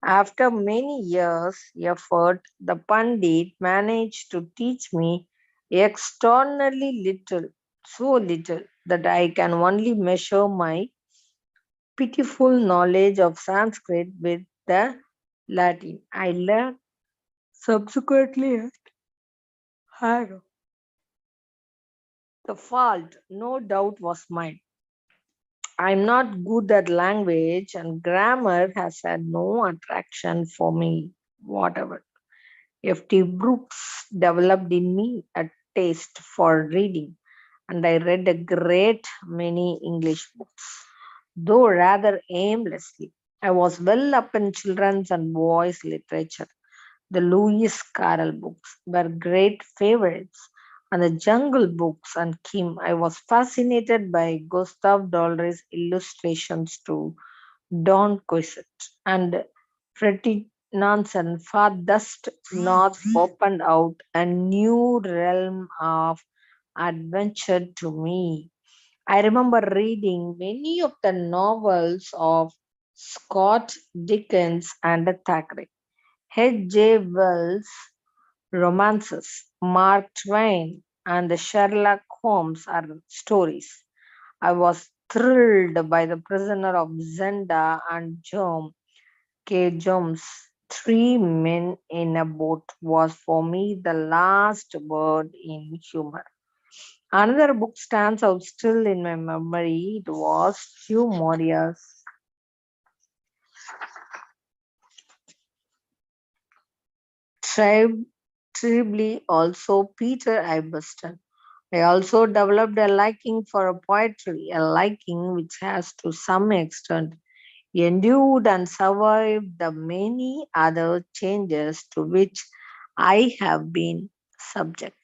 After many years' effort, the Pandit managed to teach me extraordinarily little, so little that I can only measure my pitiful knowledge of Sanskrit with the Latin I learned subsequently at Harrow. The fault, no doubt, was mine. I'm not good at language, and grammar has had no attraction for me, whatever. F.T. Brooks developed in me a taste for reading, and I read a great many English books, though rather aimlessly. I was well up in children's and boys' literature. The Lewis Carroll books were great favorites, and the Jungle books and Kim. I was fascinated by Gustave Dollery's illustrations to Don Quixote, and Freddie Nansen farthest north opened out a new realm of adventure to me. I remember reading many of the novels of Scott Dickens and Thackeray. H.G. Wells' romances, Mark Twain, and the Sherlock Holmes are stories. I was thrilled by The Prisoner of Zenda and Jerome K. Jones. Three Men in a Boat was for me the last word in humor. Another book stands out still in my memory. It was Hugh Moriar's Tribe, Tribly, also Peter Ibeston. I also developed a liking for poetry, a liking which has to some extent endured and survived the many other changes to which I have been subject.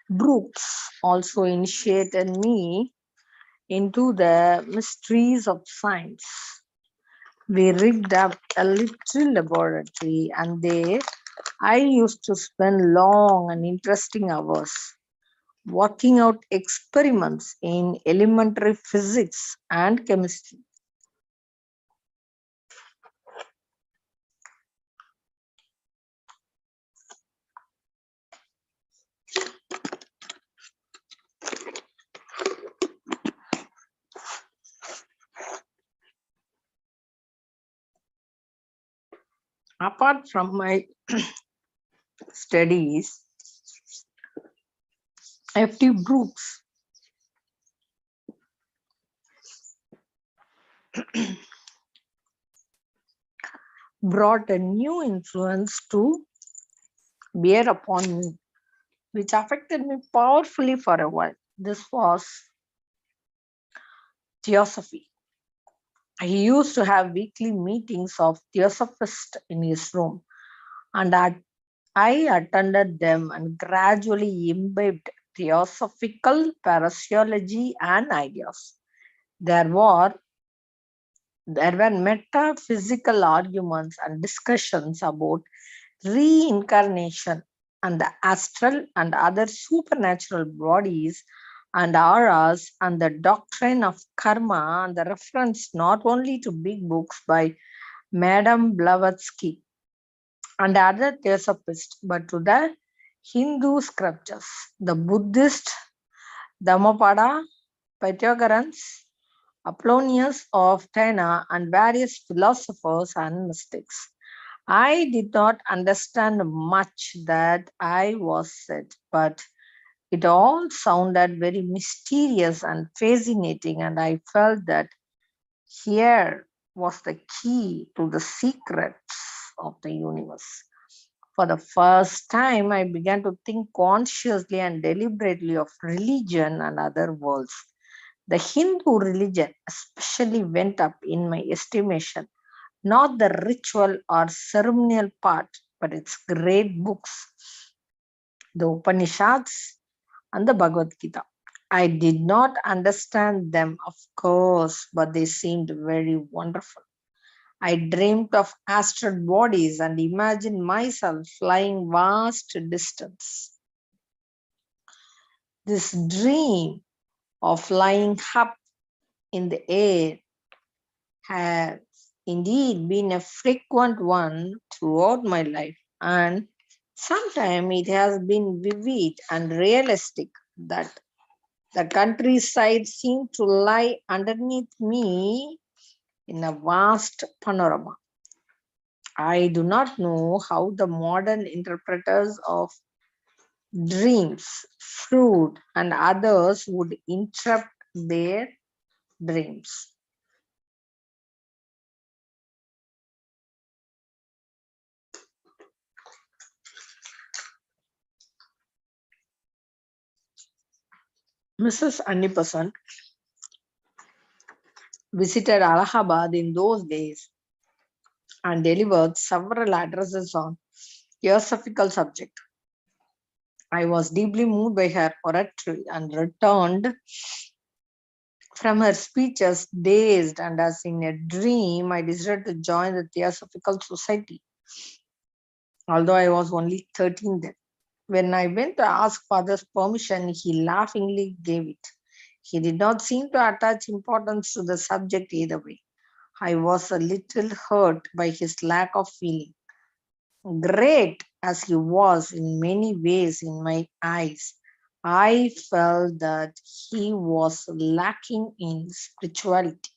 Brooks also initiated me into the mysteries of science. We rigged up a little laboratory, and there I used to spend long and interesting hours working out experiments in elementary physics and chemistry. Apart from my studies, F.T. Brooks brought a new influence to bear upon me, which affected me powerfully for a while. This was theosophy. He used to have weekly meetings of theosophists in his room, and I attended them and gradually imbibed theosophical parasiology and ideas. There were there were metaphysical arguments and discussions about reincarnation and the astral and other supernatural bodies and auras and the doctrine of karma, and the reference not only to big books by Madame Blavatsky and other theosophists, but to the Hindu scriptures, the Buddhist Dhammapada, Pythagoreans, Apollonius of Tyana, and various philosophers and mystics. I did not understand much that I was said, but it all sounded very mysterious and fascinating, and I felt that here was the key to the secrets of the universe. For the first time, I began to think consciously and deliberately of religion and other worlds. The Hindu religion especially went up in my estimation, not the ritual or ceremonial part, but its great books, the Upanishads and the Bhagavad Gita. I did not understand them, of course, but they seemed very wonderful. I dreamed of astral bodies and imagined myself flying vast distance. This dream of flying up in the air has indeed been a frequent one throughout my life, and sometimes it has been vivid and realistic that the countryside seemed to lie underneath me in a vast panorama. I do not know how the modern interpreters of dreams, fruit, and others would interpret their dreams. Mrs. Annipasan visited Allahabad in those days and delivered several addresses on theosophical subject. I was deeply moved by her oratory and returned from her speeches dazed, and as in a dream, I decided to join the Theosophical Society, although I was only 13 then. When I went to ask father's permission, he laughingly gave it. He did not seem to attach importance to the subject either way. I was a little hurt by his lack of feeling. Great as he was in many ways in my eyes, I felt that he was lacking in spirituality.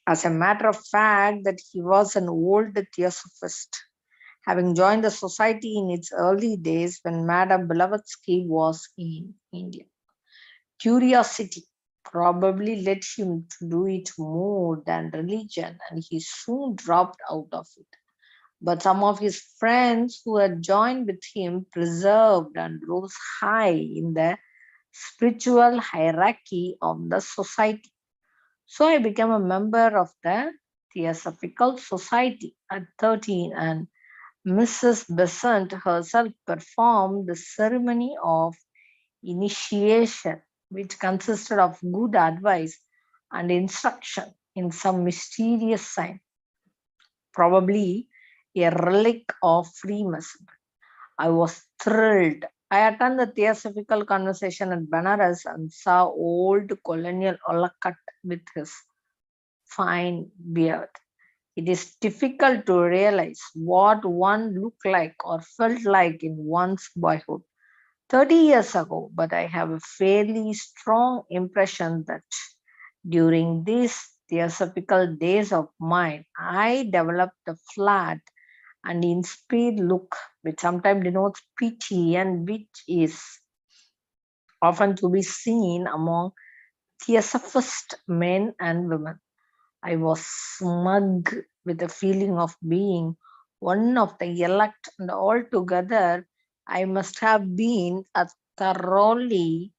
As a matter of fact, that he was an old theosophist, having joined the society in its early days when Madame Blavatsky was in India. Curiosity probably led him to do it more than religion, and he soon dropped out of it. But some of his friends who had joined with him preserved and rose high in the spiritual hierarchy of the society. So I became a member of the Theosophical Society at 13, and Mrs. Besant herself performed the ceremony of initiation, which consisted of good advice and instruction in some mysterious sign, probably a relic of Freemasonry. I was thrilled. I attended the theosophical conversation at Banaras and saw old colonial Olakat with his fine beard. It is difficult to realize what one looked like or felt like in one's boyhood 30 years ago, but I have a fairly strong impression that during these theosophical days of mine, I developed a flat and inspired look, which sometimes denotes pity and which is often to be seen among theosophist men and women. I was smug with a feeling of being one of the elect, and altogether I must have been a thoroughly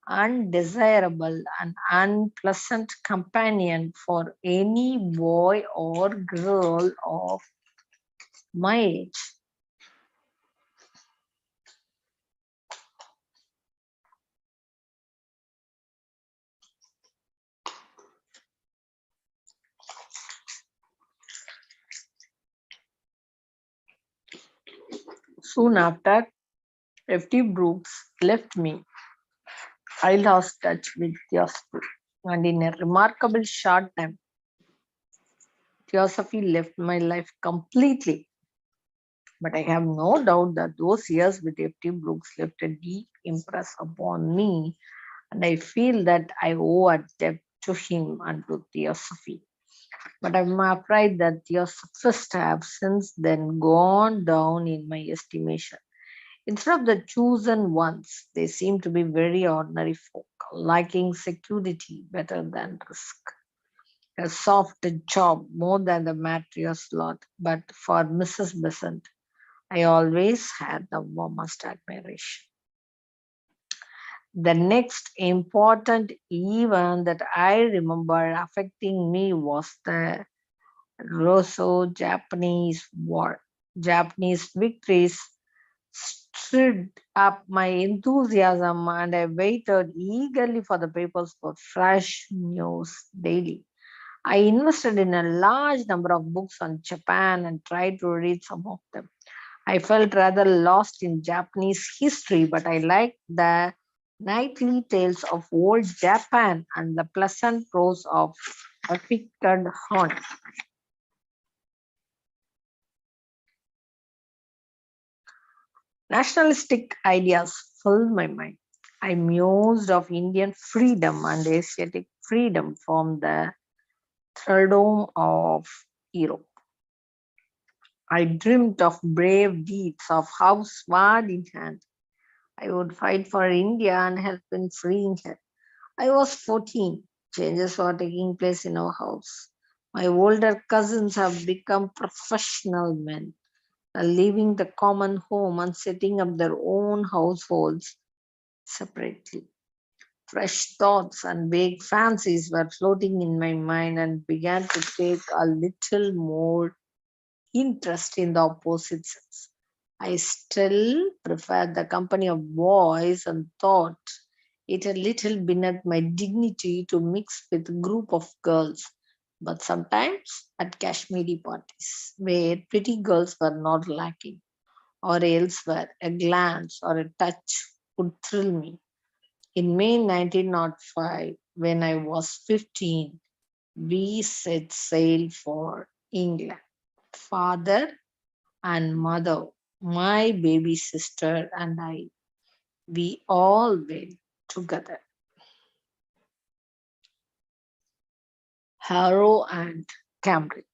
undesirable and unpleasant companion for any boy or girl of my age. Soon after F.T. Brooks left me, I lost touch with theosophy, and in a remarkable short time, theosophy left my life completely. But I have no doubt that those years with F.T. Brooks left a deep impress upon me, and I feel that I owe a debt to him and to theosophy. But I'm afraid that theosophists have since then gone down in my estimation. Instead of the chosen ones, they seem to be very ordinary folk, liking security better than risk. A soft job more than the material lot. But for Mrs. Besant, I always had the warmest admiration. The next important event that I remember affecting me was the Russo-Japanese War. Japanese victories stirred up my enthusiasm, and I waited eagerly for the papers for fresh news daily. I invested in a large number of books on Japan and tried to read some of them. I felt rather lost in Japanese history, but I liked the nightly tales of old Japan and the pleasant prose of Ficted Horn. Nationalistic ideas filled my mind. I mused of Indian freedom and Asiatic freedom from the thraldom of Europe. I dreamt of brave deeds, of how sword in hand I would fight for India and help in freeing her. I was 14. Changes were taking place in our house. My older cousins have become professional men, leaving the common home and setting up their own households separately. Fresh thoughts and vague fancies were floating in my mind and began to take a little more interest in the opposite sex. I still preferred the company of boys and thought it a little beneath my dignity to mix with a group of girls. But sometimes at Kashmiri parties, where pretty girls were not lacking, or elsewhere, a glance or a touch would thrill me. In May 1905, when I was 15, we set sail for England. Father and mother, my baby sister, and I, we all went together. Harrow and Cambridge.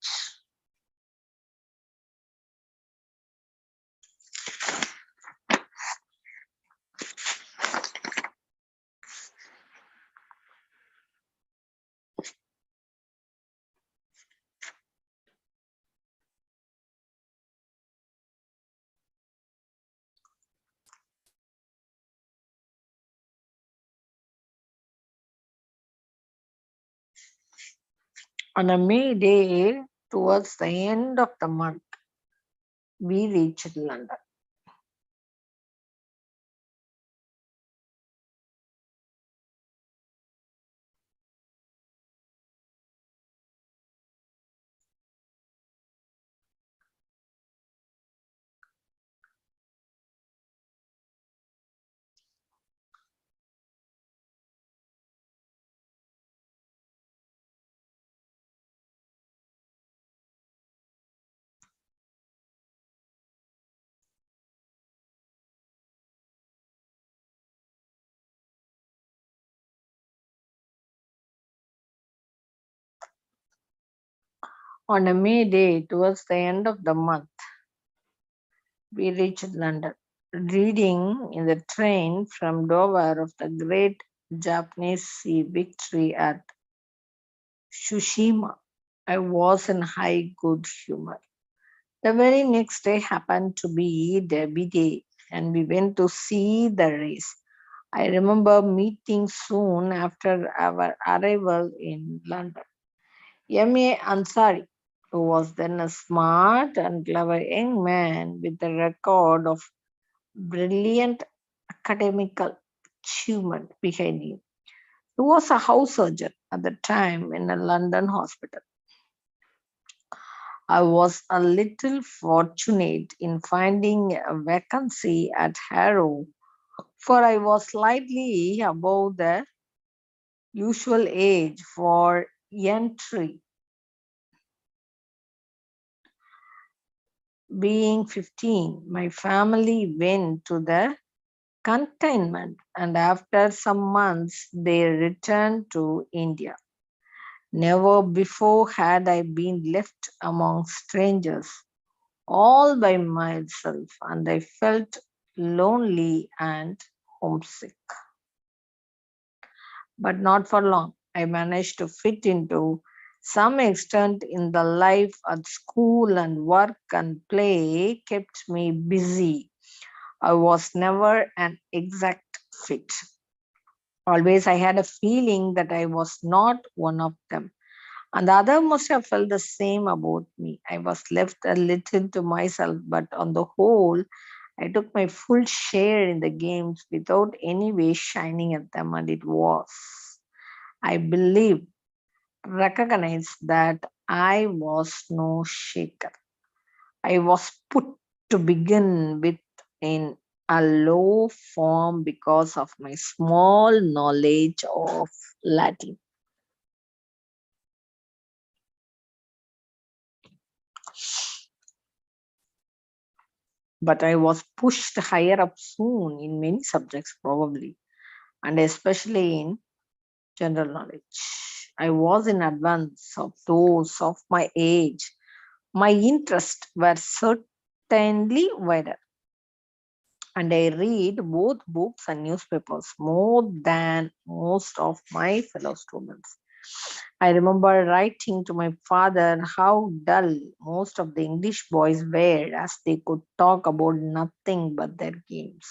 On a May day, towards the end of the month, we reached London. On a May day, towards the end of the month, we reached London. Reading in the train from Dover of the great Japanese sea victory at Tsushima, I was in high good humor. The very next day happened to be Derby Day, and we went to see the race. I remember meeting soon after our arrival in London M.A. Ansari, who was then a smart and clever young man with a record of brilliant academical achievement behind him. He was a house surgeon at the time in a London hospital. I was a little fortunate in finding a vacancy at Harrow, for I was slightly above the usual age for entry, being 15. My family went to the containment, and after some months, they returned to India. Never before had I been left among strangers all by myself, and I felt lonely and homesick. But not for long. I managed to fit into some extent in the life at school, and work and play kept me busy. I was never an exact fit. Always I had a feeling that I was not one of them. And the other must have felt the same about me. I was left a little to myself, but on the whole, I took my full share in the games without any way shining at them, and it was, I believe, recognized that I was no shaker. I was put to begin with in a low form because of my small knowledge of Latin. But I was pushed higher up soon in many subjects, probably, and especially in general knowledge. I was in advance of those of my age. My interests were certainly wider, and I read both books and newspapers more than most of my fellow students. I remember writing to my father how dull most of the English boys were, as they could talk about nothing but their games.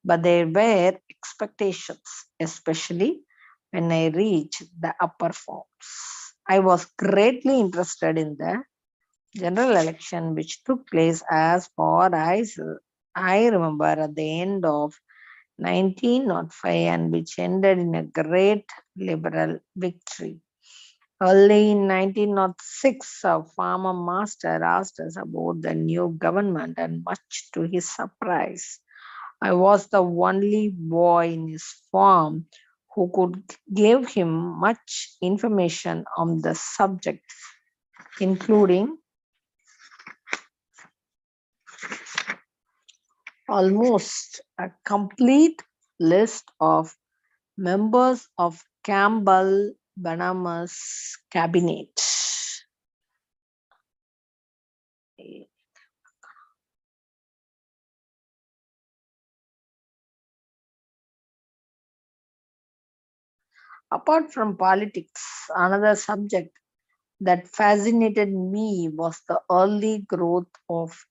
But there were expectations, especially when I reached the upper forms. I was greatly interested in the general election which took place, as far as I remember, at the end of 1905, and which ended in a great Liberal victory. Early in 1906, a farmer master asked us about the new government, and much to his surprise, I was the only boy in his farm who could give him much information on the subject, including almost a complete list of members of Campbell Bannerman's cabinet. Apart from politics, another subject that fascinated me was the early growth of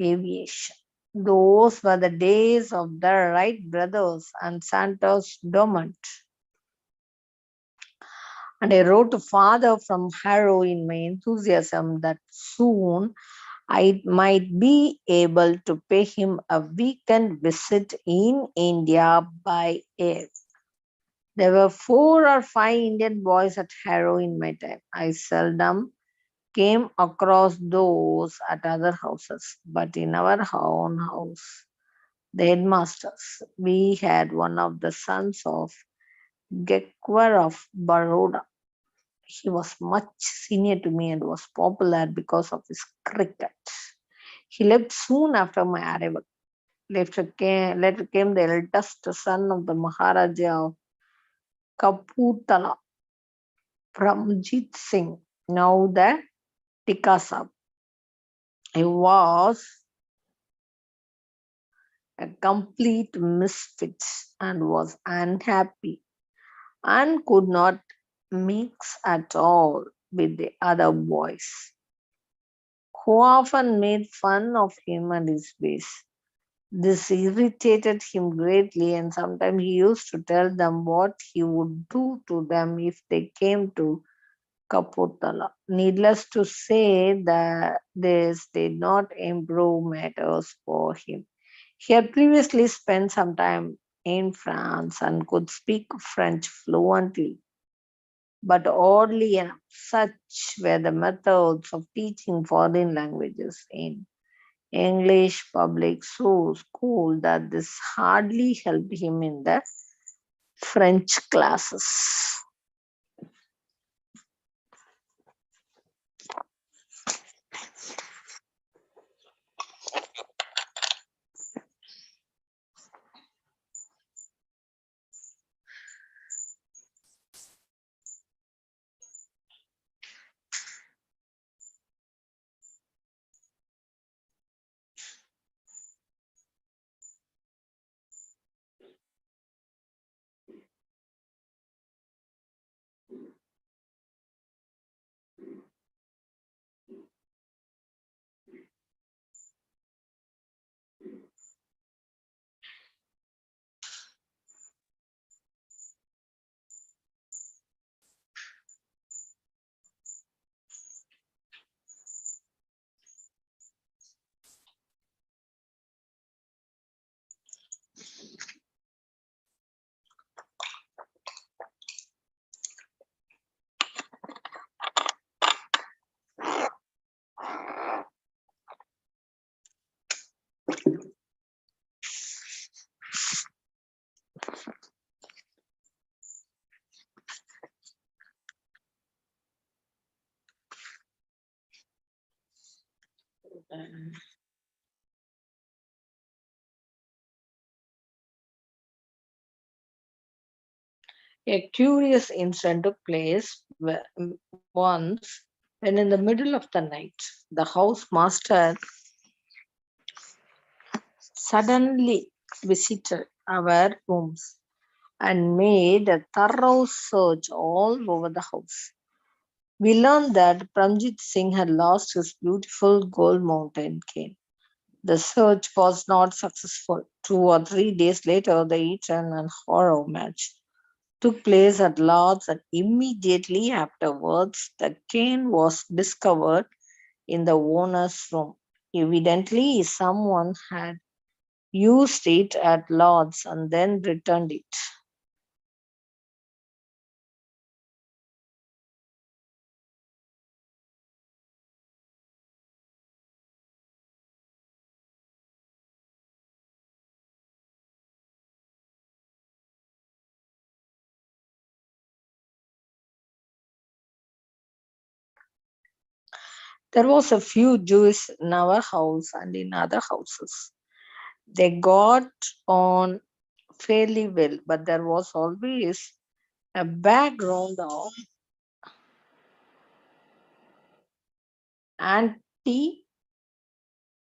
aviation. Those were the days of the Wright brothers and Santos Dumont. And I wrote to father from Harrow in my enthusiasm that soon I might be able to pay him a weekend visit in India by air. There were 4 or 5 Indian boys at Harrow in my time. I seldom came across those at other houses, but in our own house, the headmasters, we had one of the sons of Gaekwar of Baroda. He was much senior to me and was popular because of his cricket. He left soon after my arrival. Later came the eldest son of the Maharaja of Kapurthala, Pramjit Singh, now the Tikasab. He was a complete misfit and was unhappy and could not mix at all with the other boys, who often made fun of him and his ways. This irritated him greatly, and sometimes he used to tell them what he would do to them if they came to Kapurthala. Needless to say that this did not improve matters for him. He had previously spent some time in France and could speak French fluently. But oddly enough, such were the methods of teaching foreign languages in English public school that this hardly helped him in the French classes. A curious incident took place once when, in the middle of the night, the housemaster suddenly visited our rooms and made a thorough search all over the house. We learned that Pramjit Singh had lost his beautiful gold mountain cane. The search was not successful. 2 or 3 days later, the Eton and Horror match took place at Lord's, and immediately afterwards, the cane was discovered in the owner's room. Evidently, someone had used it at Lord's and then returned it. There was a few Jews in our house and in other houses. They got on fairly well, but there was always a background of anti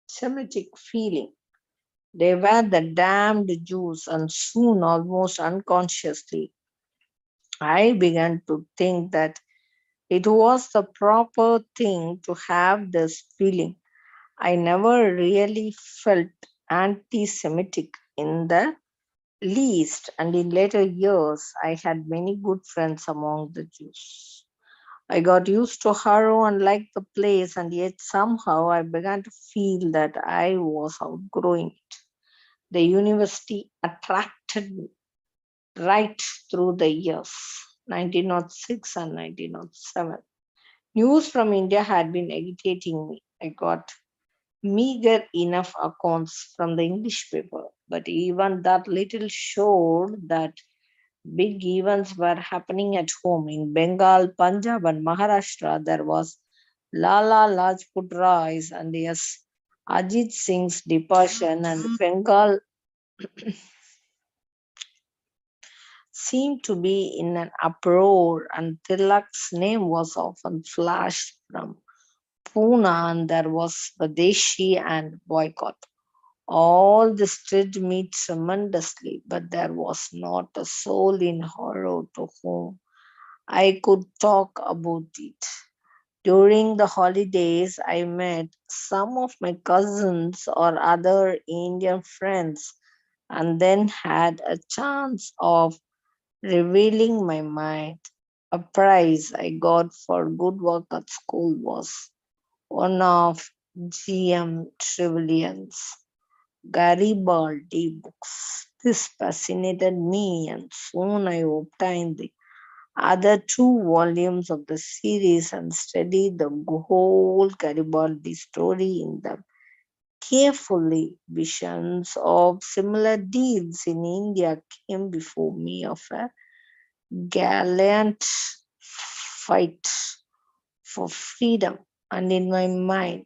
Semitic feeling. They were the damned Jews, and soon, almost unconsciously, I began to think that it was the proper thing to have this feeling. I never really felt anti Semitic in the least, and in later years, I had many good friends among the Jews. I got used to Harrow and liked the place, and yet somehow I began to feel that I was outgrowing it. The university attracted me right through the years 1906 and 1907. News from India had been agitating me. I got meager enough accounts from the English paper, but even that little showed that big events were happening at home. In Bengal, Punjab, and Maharashtra, there was Lala Lajput Rai's and yes, Ajit Singh's departure, and Bengal seemed to be in an uproar, and Tilak's name was often flashed from Pune, and there was Swadeshi and boycott. All this stirred me tremendously, but there was not a soul in horror to whom I could talk about it. During the holidays, I met some of my cousins or other Indian friends and then had a chance of revealing my mind. A prize I got for good work at school was one of G.M. Trevelyan's Garibaldi books. This fascinated me, and soon I obtained the other two volumes of the series and studied the whole Garibaldi story in them carefully. Visions of similar deeds in India came before me of a gallant fight for freedom, and in my mind,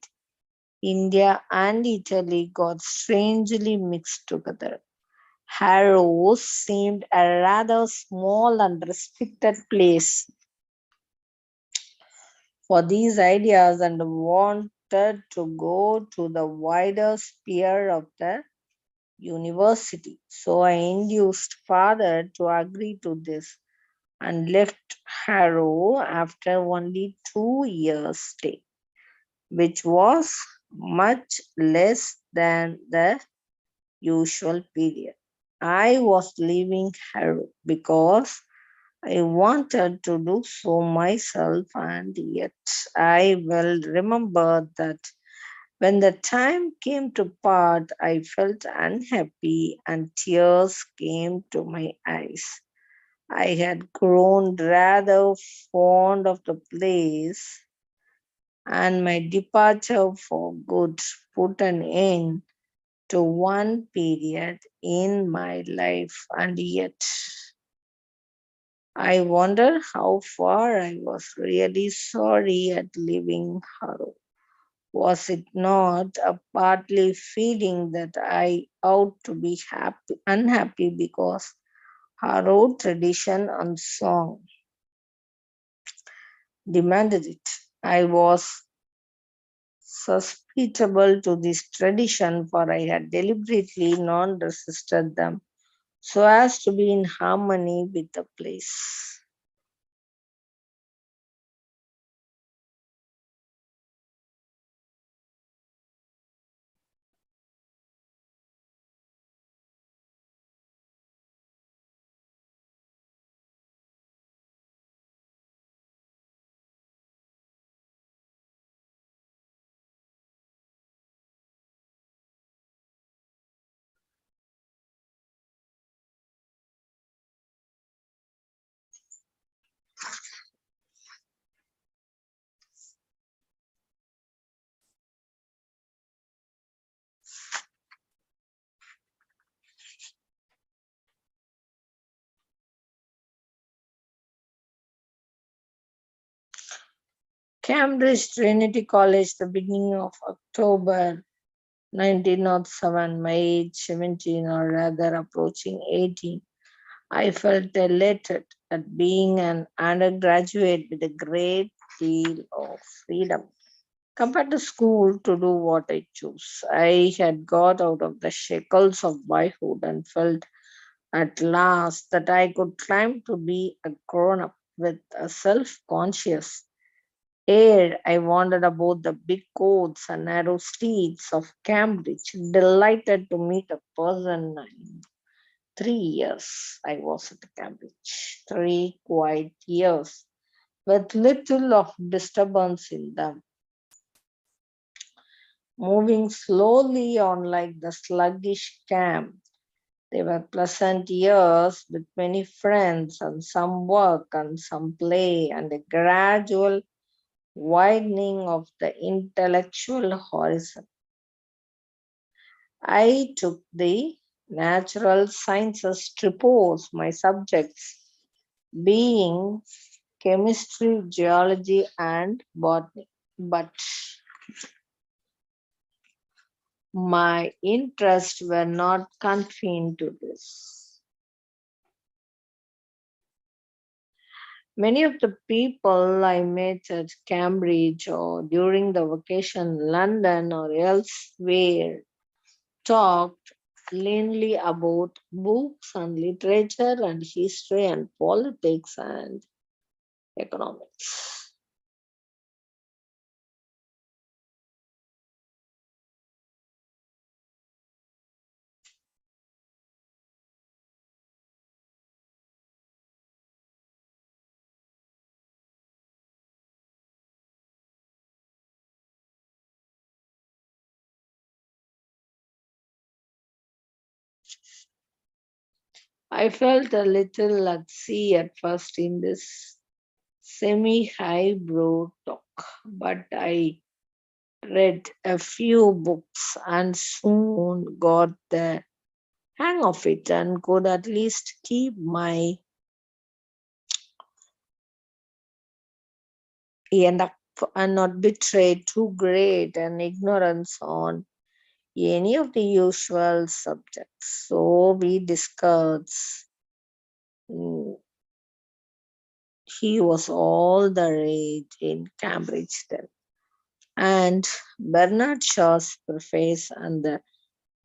India and Italy got strangely mixed together. Harrow seemed a rather small and restricted place for these ideas and wanted to go to the wider sphere of the university. So I induced father to agree to this and left Harrow after only 2 years stay, which was much less than the usual period. I was leaving Harrow because I wanted to do so myself, and yet I well remember that when the time came to part, I felt unhappy and tears came to my eyes. I had grown rather fond of the place, and my departure for good put an end to one period in my life, and yet I wonder how far I was really sorry at leaving Harrow. Was it not a partly feeling that I ought to be unhappy because Harrow tradition and song demanded it? I was susceptible to this tradition, for I had deliberately non resisted them so as to be in harmony with the place. Cambridge Trinity College, the beginning of October 1907, my age 17 or rather approaching 18. I felt elated at being an undergraduate with a great deal of freedom. Compared to school, to do what I chose. I had got out of the shackles of boyhood and felt at last that I could climb to be a grown up with a self conscious air. I wandered about the big courts and narrow streets of Cambridge, delighted to meet a person. In 3 years I was at Cambridge, 3 quiet years. with little of disturbance in them, moving slowly on like the sluggish camp. They were pleasant years with many friends and some work and some play and a gradual widening of the intellectual horizon. I took the natural sciences tripos, my subjects being chemistry, geology, and botany. But my interests were not confined to this. Many of the people I met at Cambridge or during the vacation in London or elsewhere talked plainly about books and literature and history and politics and economics. I felt a little at sea at first in this semi highbrow talk, but I read a few books and soon got the hang of it and could at least keep my end up and not betray too great an ignorance on any of the usual subjects. So we discussed. mm, He was all the rage in Cambridge then. And Bernard Shaw's preface and the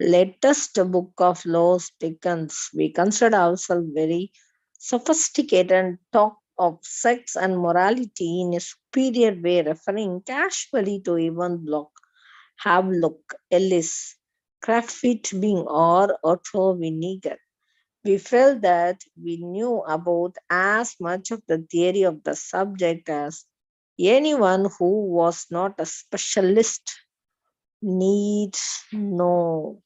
latest book of Laws Dickens, we consider ourselves very sophisticated and talk of sex and morality in a superior way, referring casually to even Block, Havelock, Ellis, Craftfit Being, or Otto Winnegar. We felt that we knew about as much of the theory of the subject as anyone who was not a specialist needs know.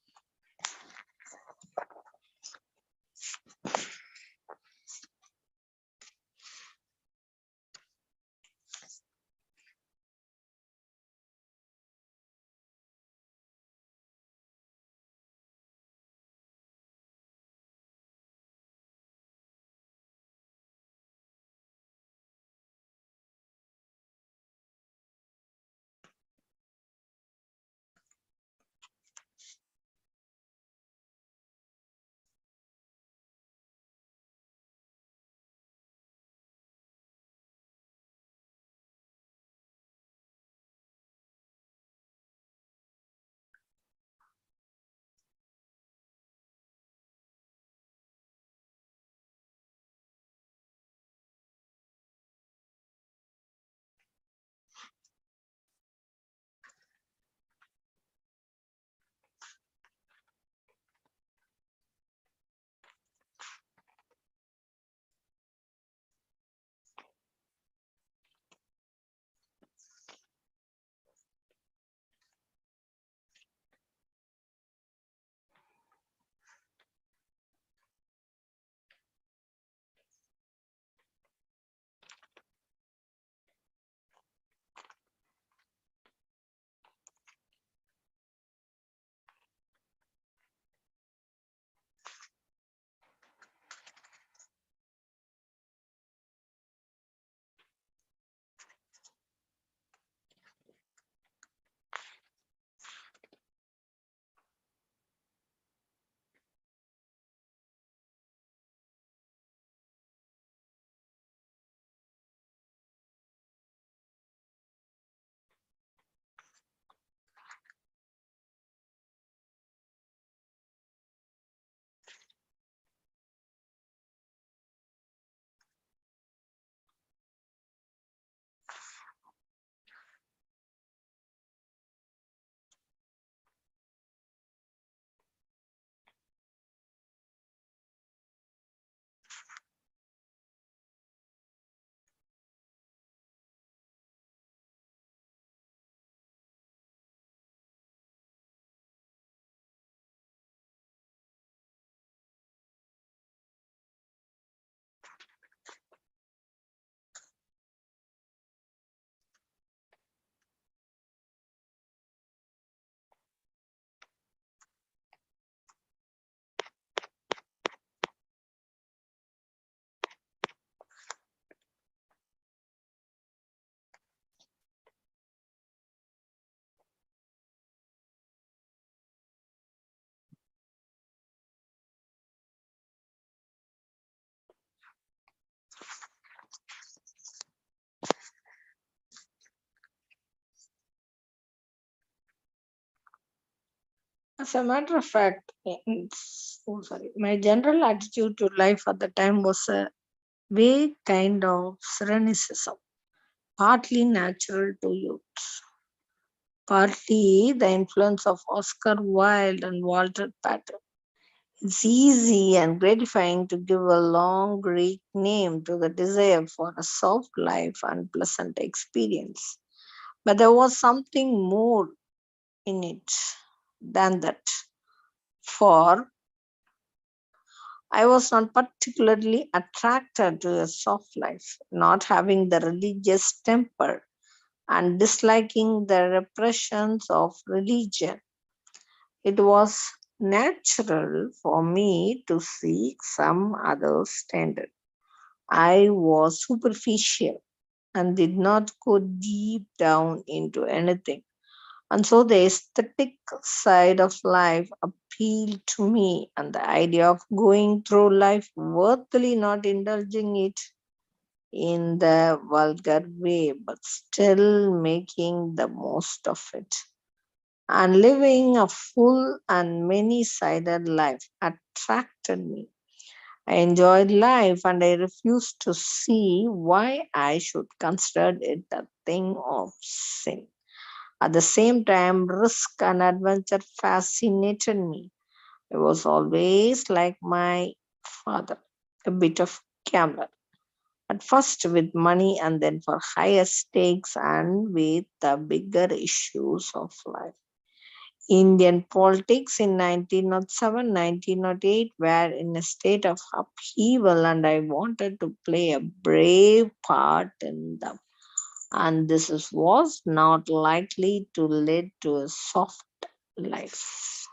As a matter of fact, my general attitude to life at the time was a vague kind of cynicism, partly natural to youth, partly the influence of Oscar Wilde and Walter Pater. It's easy and gratifying to give a long Greek name to the desire for a soft life and pleasant experience. But there was something more in it than that. For I was not particularly attracted to a soft life, not having the religious temper and disliking the repressions of religion. It was natural for me to seek some other standard. I was superficial and did not go deep down into anything. And so the aesthetic side of life appealed to me, and the idea of going through life worthily not indulging it in the vulgar way, but still making the most of it and living a full and many sided life attracted me. I enjoyed life and I refused to see why I should consider it a thing of sin. At the same time, risk and adventure fascinated me. I was always like my father, a bit of gambler. At first with money and then for higher stakes and with the bigger issues of life. Indian politics in 1907, 1908 were in a state of upheaval, and I wanted to play a brave part in them. And was not likely to lead to a soft life.